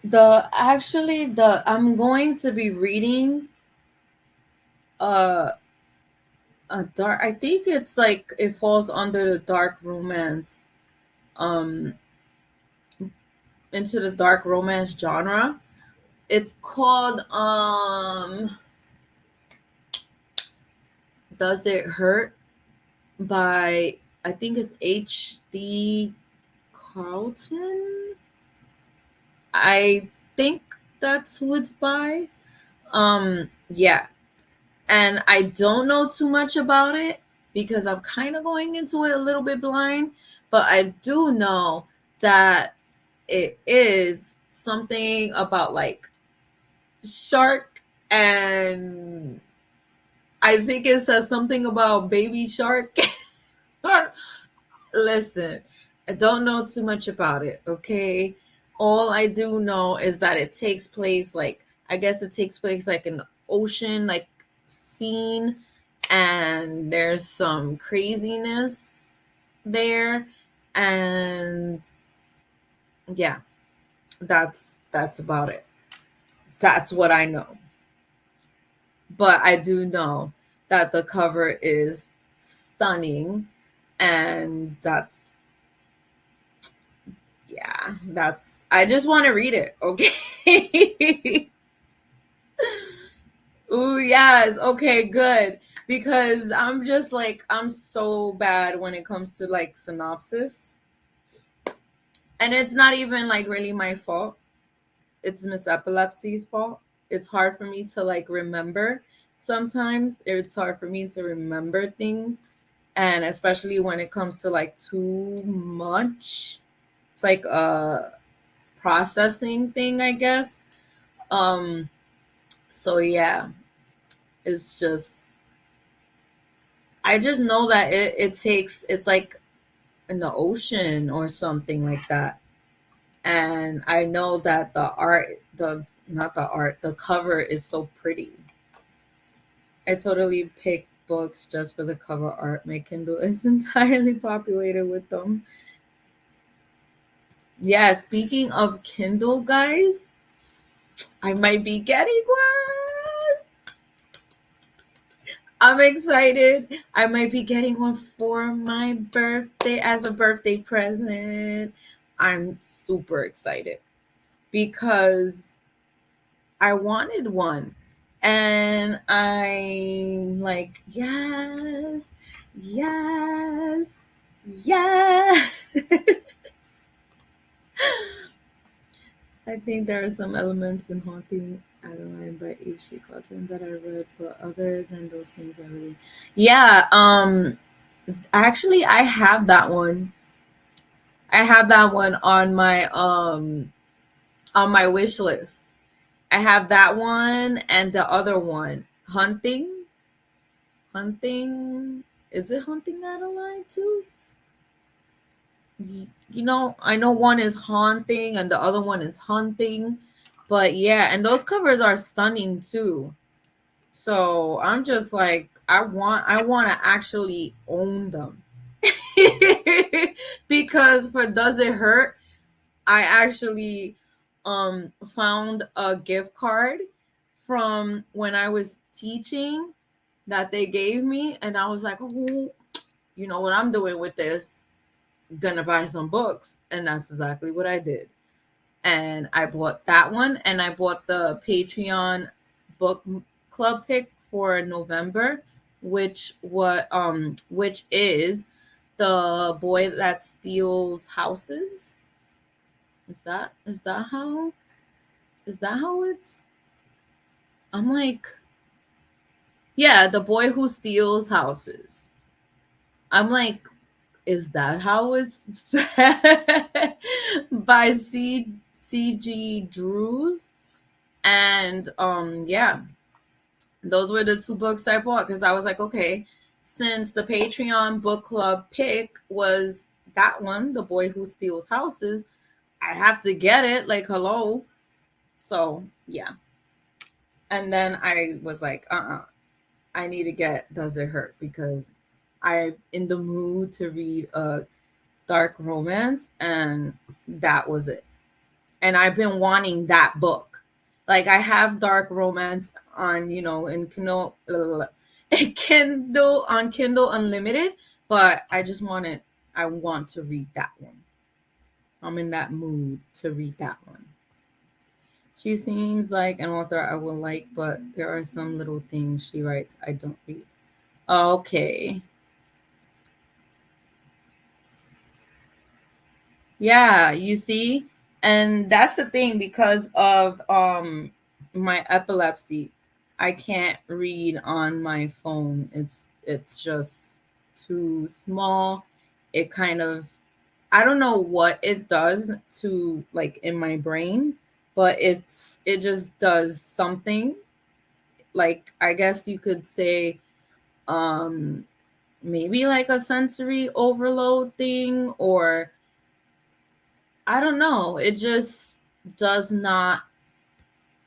The I'm going to be reading uh a dark, I think it's like it falls under the dark romance, um into the dark romance genre. It's called Does It Hurt by, I think it's HD Carlton. I think that's who it's by. Yeah. And I don't know too much about it because I'm kind of going into it a little bit blind, but I do know that it is something about like shark, and I think it says something about baby shark. Listen, I don't know too much about it, okay? All I do know is that it takes place like, I guess it takes place like an ocean like scene, and there's some craziness there, and yeah, that's about it. That's what I know. But I do know that the cover is stunning, and that's, yeah, that's, I just want to read it, okay? Ooh, yes, okay, good. Because I'm just like, I'm so bad when it comes to like synopsis. And it's not even like really my fault. It's Miss Epilepsy's fault. It's hard for me to like remember. Sometimes it's hard for me to remember things. And especially when it comes to like too much. It's like a processing thing, I guess. Um, so yeah, it's just, I just know that it takes, it's like in the ocean or something like that. And I know that the art, the not the art, the cover is so pretty. I totally pick books just for the cover art. My Kindle is entirely populated with them. Yeah, speaking of Kindle, guys, I might be getting one. I'm excited. I might be getting one for my birthday as a birthday present. I'm super excited because I wanted one. And I'm like, yes, yes, yes. I think there are some elements in Haunting Adeline by H.C. Cotton that I read, but other than those things, I really, yeah. Actually, I have that one. I have that one on my wish list. I have that one and the other one, Hunting. Is it Hunting Adeline too? You know, I know one is Haunting and the other one is Hunting, but yeah, and those covers are stunning too. So I'm just like, I want to actually own them. Because for Does It Hurt, I actually found a gift card from when I was teaching that they gave me, and I was like, oh, you know what I'm doing with this? Gonna buy some books. And that's exactly what I did. And I bought that one, and I bought the Patreon book club pick for November, which is The Boy That Steals Houses. Is that how it's I'm like, yeah, The Boy Who Steals Houses. I'm like, is that how it's said? By C.G. Drews. And yeah, those were the two books I bought because I was like, okay, since the Patreon book club pick was that one, The Boy Who Steals Houses, I have to get it. Like, hello. So yeah. And then I was like, I need to get Does It Hurt because I'm in the mood to read a dark romance, and that was it. And I've been wanting that book. Like, I have dark romance on, in Kindle, Kindle Unlimited, but I want to read that one. I'm in that mood to read that one. She seems like an author I will like, but there are some little things she writes I don't read. Okay. Yeah, you see? And that's the thing because of my epilepsy. I can't read on my phone. It's just too small. It kind of I don't know what it does to like in my brain, but it just does something. Like, I guess you could say um maybe like a sensory overload thing, or I don't know. It just does not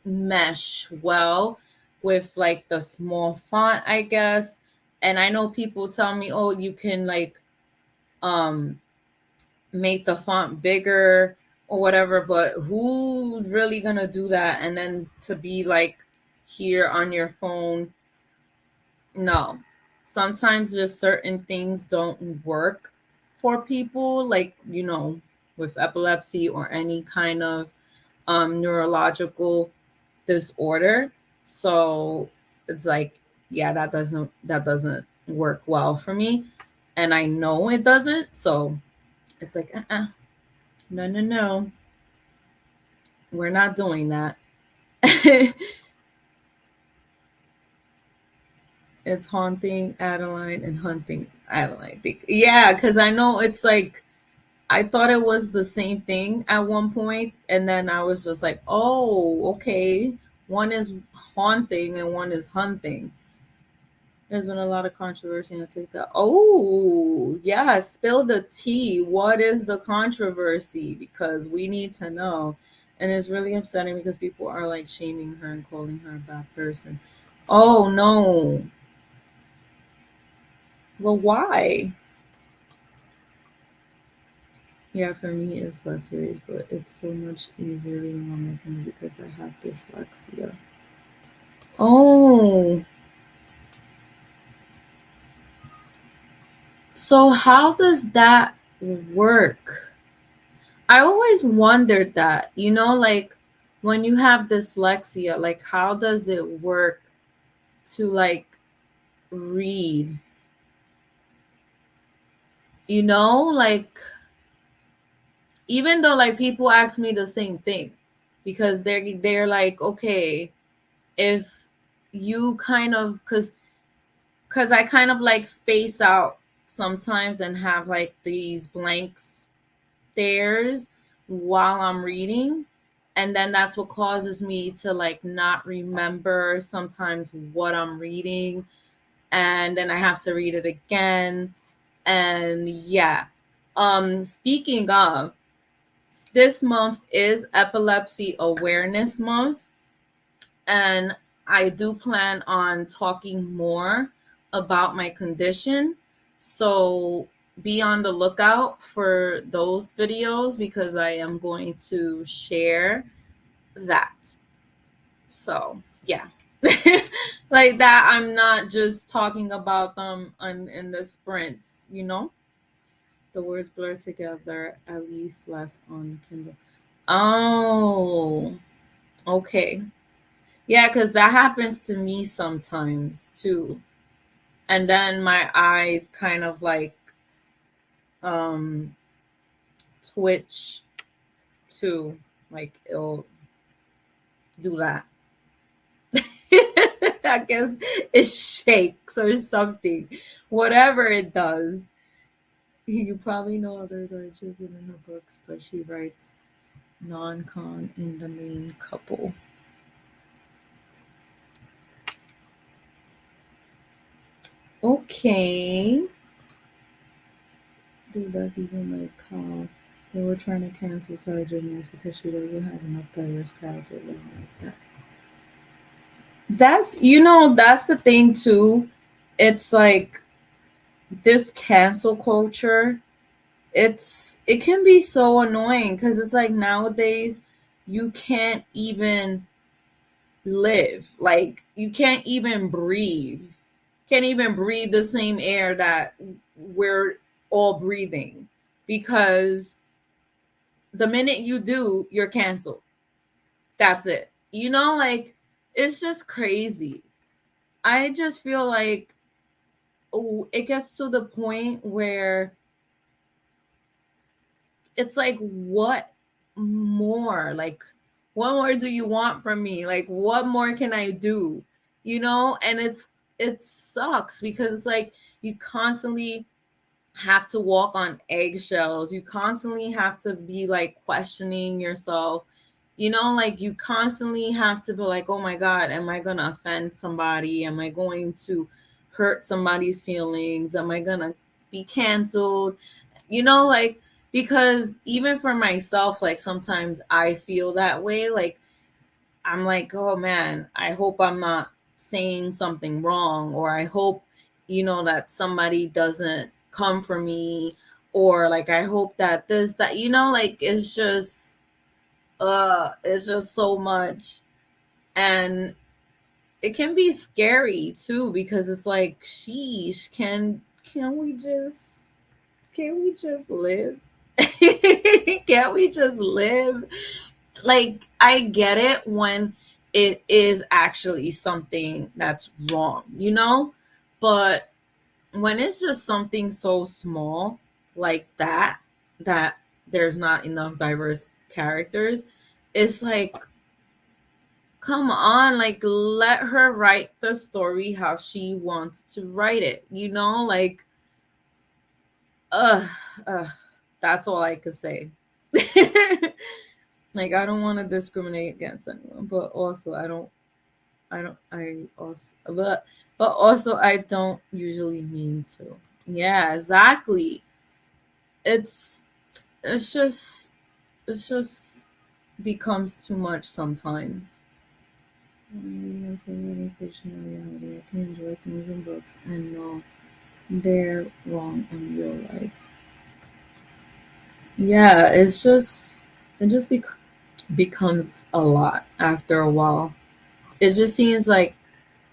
mesh well with like the small font, I guess. And I know people tell me, "Oh, you can like um make the font bigger or whatever," but who really going to do that and then to be like here on your phone? No. Sometimes just certain things don't work for people, like, with epilepsy or any kind of neurological disorder. So it's like, yeah, that doesn't work well for me, and I know it doesn't. So it's like, no, no, no, we're not doing that. It's haunting Adeline and hunting Adeline. Yeah, because I know it's like I thought it was the same thing at one point, and then I was just like, oh, okay. One is haunting and one is hunting. There's been a lot of controversy on TikTok. Oh, yeah, spill the tea. What is the controversy? Because we need to know. And it's really upsetting because people are like shaming her and calling her a bad person. Oh, no. Well, why? Yeah, for me it's less serious, but it's so much easier reading on my Kindle because I have dyslexia. Oh, so how does that work? I always wondered that, like when you have dyslexia, like how does it work to like read? Like even though like people ask me the same thing because they're like, okay, if you kind of because I kind of like space out sometimes and have like these blank stares while I'm reading. And then that's what causes me to like not remember sometimes what I'm reading. And then I have to read it again. And yeah. Speaking of, this month is Epilepsy Awareness Month. And I do plan on talking more about my condition. So be on the lookout for those videos because I am going to share that. So, yeah. Like that, I'm not just talking about them in the sprints, you know? The words blur together, at least less on Kindle. Oh, okay. Yeah, because that happens to me sometimes too. And then my eyes kind of like um twitch too. Like it'll do that. I guess it shakes or something. Whatever it does. You probably know others are interested in her books, but she writes non-con in the main couple. Okay. Dude does even like how they were trying to cancel Sarah Gymnast because she doesn't have enough diverse characters like that. That's the thing too. It's like this cancel culture, it can be so annoying because it's like nowadays you can't even live. Like you can't even breathe. Can't even breathe the same air that we're all breathing because the minute you do, you're canceled. That's it. Like it's just crazy. I just feel like it gets to the point where it's like, what more? Like, what more do you want from me? Like, what more can I do? And it sucks because it's like you constantly have to walk on eggshells. You constantly have to be like questioning yourself. Like you constantly have to be like, oh my God, am I going to offend somebody? Am I going to hurt somebody's feelings? Am I going to be canceled? Like, because even for myself, like sometimes I feel that way. Like, I'm like, oh man, I hope I'm not saying something wrong, or I hope, that somebody doesn't come for me, or like, I hope that this, that, like, it's just so much. And it can be scary too, because it's like, sheesh, can we just live? Can't we just live? Like, I get it when it is actually something that's wrong, but when it's just something so small like that there's not enough diverse characters, it's like, come on, like, let her write the story how she wants to write it, like, uh, uh that's all I could say. Like, I don't want to discriminate against anyone, but also I also but also I don't usually mean to. Yeah, exactly. It's it's just it's just becomes too much sometimes. Reading also reading fiction or reality. I can enjoy things in books and know they're wrong in real life. Yeah, it just becomes a lot after a while. It just seems like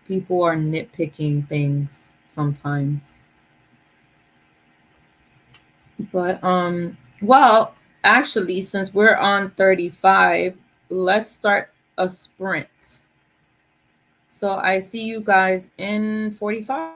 people are nitpicking things sometimes. But well, actually, since we're on 35, let's start a sprint. So I see you guys in 45.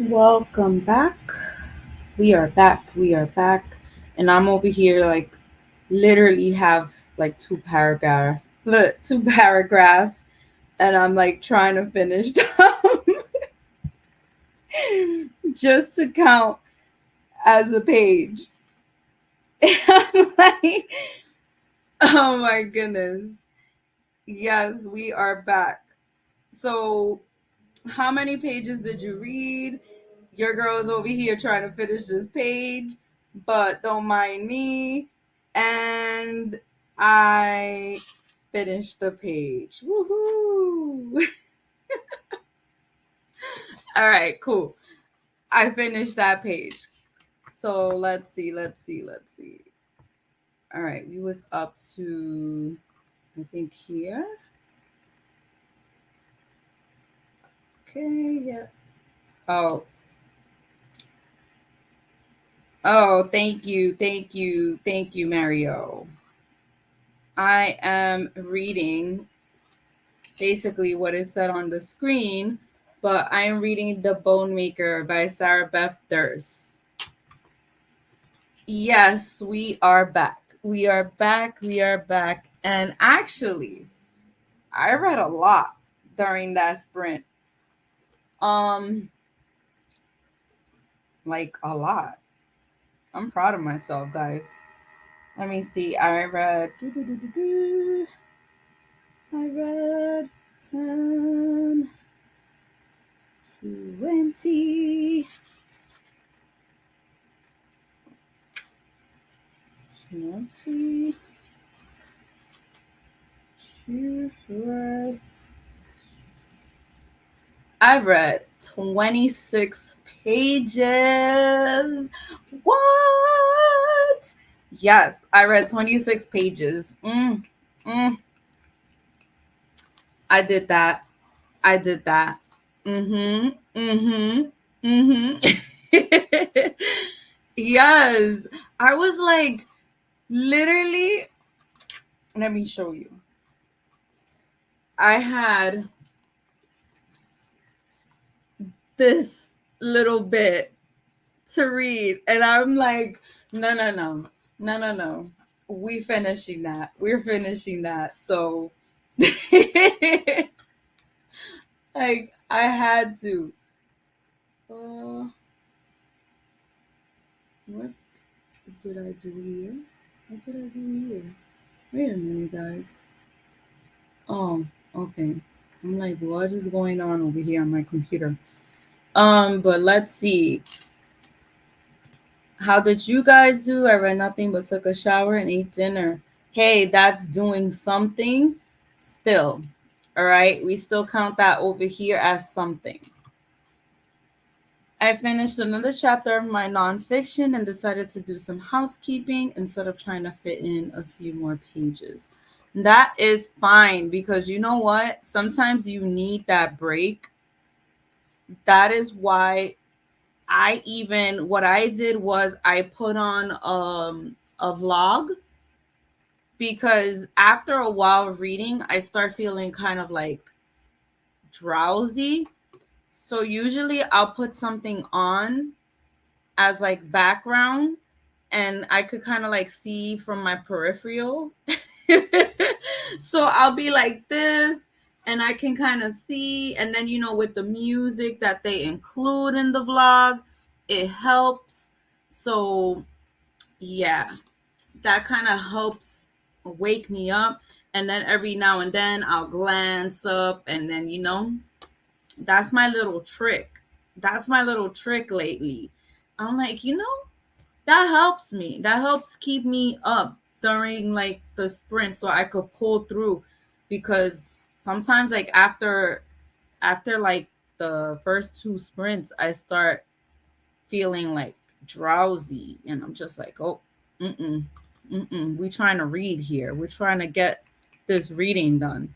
Welcome back. We are back. We are back. And I'm over here like literally have like two paragraphs and I'm like trying to finish them just to count as a page. I'm like, oh my goodness. Yes, we are back. So, how many pages did you read? Your girl's over here trying to finish this page, but don't mind me. And I finished the page. Woohoo! All right, cool. I finished that page. So let's see. All right, we was up to I think here. Okay, yeah. Oh, oh, thank you, Mario. I am reading basically what is said on the screen, but I am reading The Bone Maker by Sarah Beth Durst. Yes, we are back. We are back. We are back. And actually, I read a lot during that sprint. Um, like a lot. I'm proud of myself, guys. Let me see. I read 10, 20, 20, two first. I read 26 pages. What? Yes, I read 26 pages. Mm. I did that. I did that. Mm-hmm. Mm-hmm. Yes. I was like, literally, let me show you. I had this little bit to read, and I'm like, no. We finishing that. We're finishing that. So, like, I had to. Uh, what did I do here? What did I do here? Wait a minute, guys. Oh, okay. I'm like, what is going on over here on my computer? But let's see. How did you guys do? I read nothing but took a shower and ate dinner. Hey, that's doing something still. All right. We still count that over here as something. I finished another chapter of my nonfiction and decided to do some housekeeping instead of trying to fit in a few more pages. That is fine because you know what? Sometimes you need that break. That is why what I did was I put on a vlog because after a while of reading, I start feeling kind of like drowsy. So usually I'll put something on as like background and I could kind of like see from my peripheral. So I'll be like this and I can kind of see. And then, with the music that they include in the vlog, it helps. So, yeah, that kind of helps wake me up. And then every now and then I'll glance up and then, that's my little trick. That's my little trick lately. I'm like, that helps me. That helps keep me up during like the sprint so I could pull through because sometimes like after like the first two sprints I start feeling like drowsy and I'm just like, oh, mm-mm, we trying to read here. We're trying to get this reading done.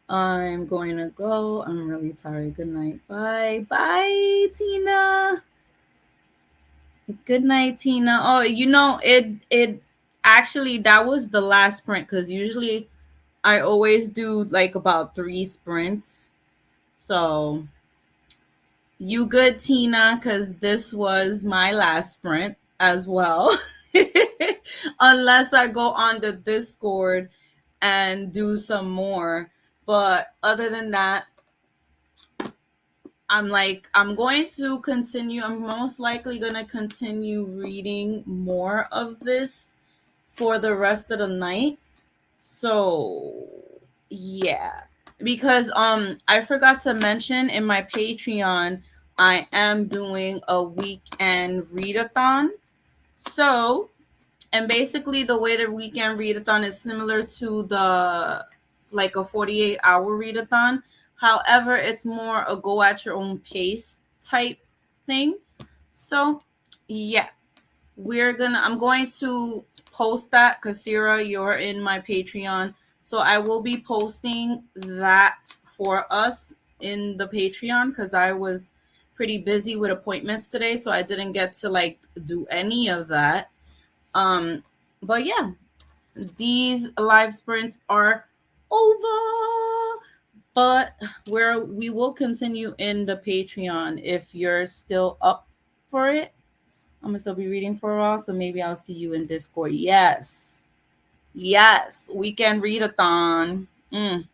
I'm going to go. I'm really tired. Good night. Bye. Bye, Tina. Good night, Tina. Oh, it actually that was the last sprint because usually I always do like about 3 sprints. So You good, Tina, because this was my last sprint as well. Unless I go on the Discord and do some more. But other than that, I'm going to continue. I'm most likely going to continue reading more of this for the rest of the night. So, yeah. Because I forgot to mention in my Patreon, I am doing a weekend readathon. So, and basically the way the weekend readathon is similar to the like a 48-hour readathon. However, it's more a go at your own pace type thing. So, yeah, I'm going to post that because Sarah, you're in my Patreon. So I will be posting that for us in the Patreon because I was pretty busy with appointments today, so I didn't get to like do any of that. Um, but yeah, these live sprints are over. But we will continue in the Patreon if you're still up for it. I'm gonna still be reading for a while, so maybe I'll see you in Discord. Yes. Yes. Weekend readathon. Mm.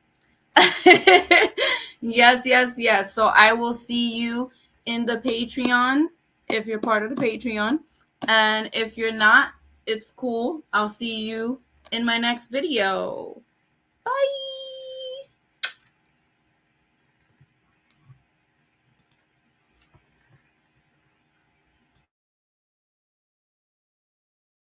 Yes, yes, yes. So I will see you in the Patreon if you're part of the Patreon. And if you're not, it's cool. I'll see you in my next video. Bye.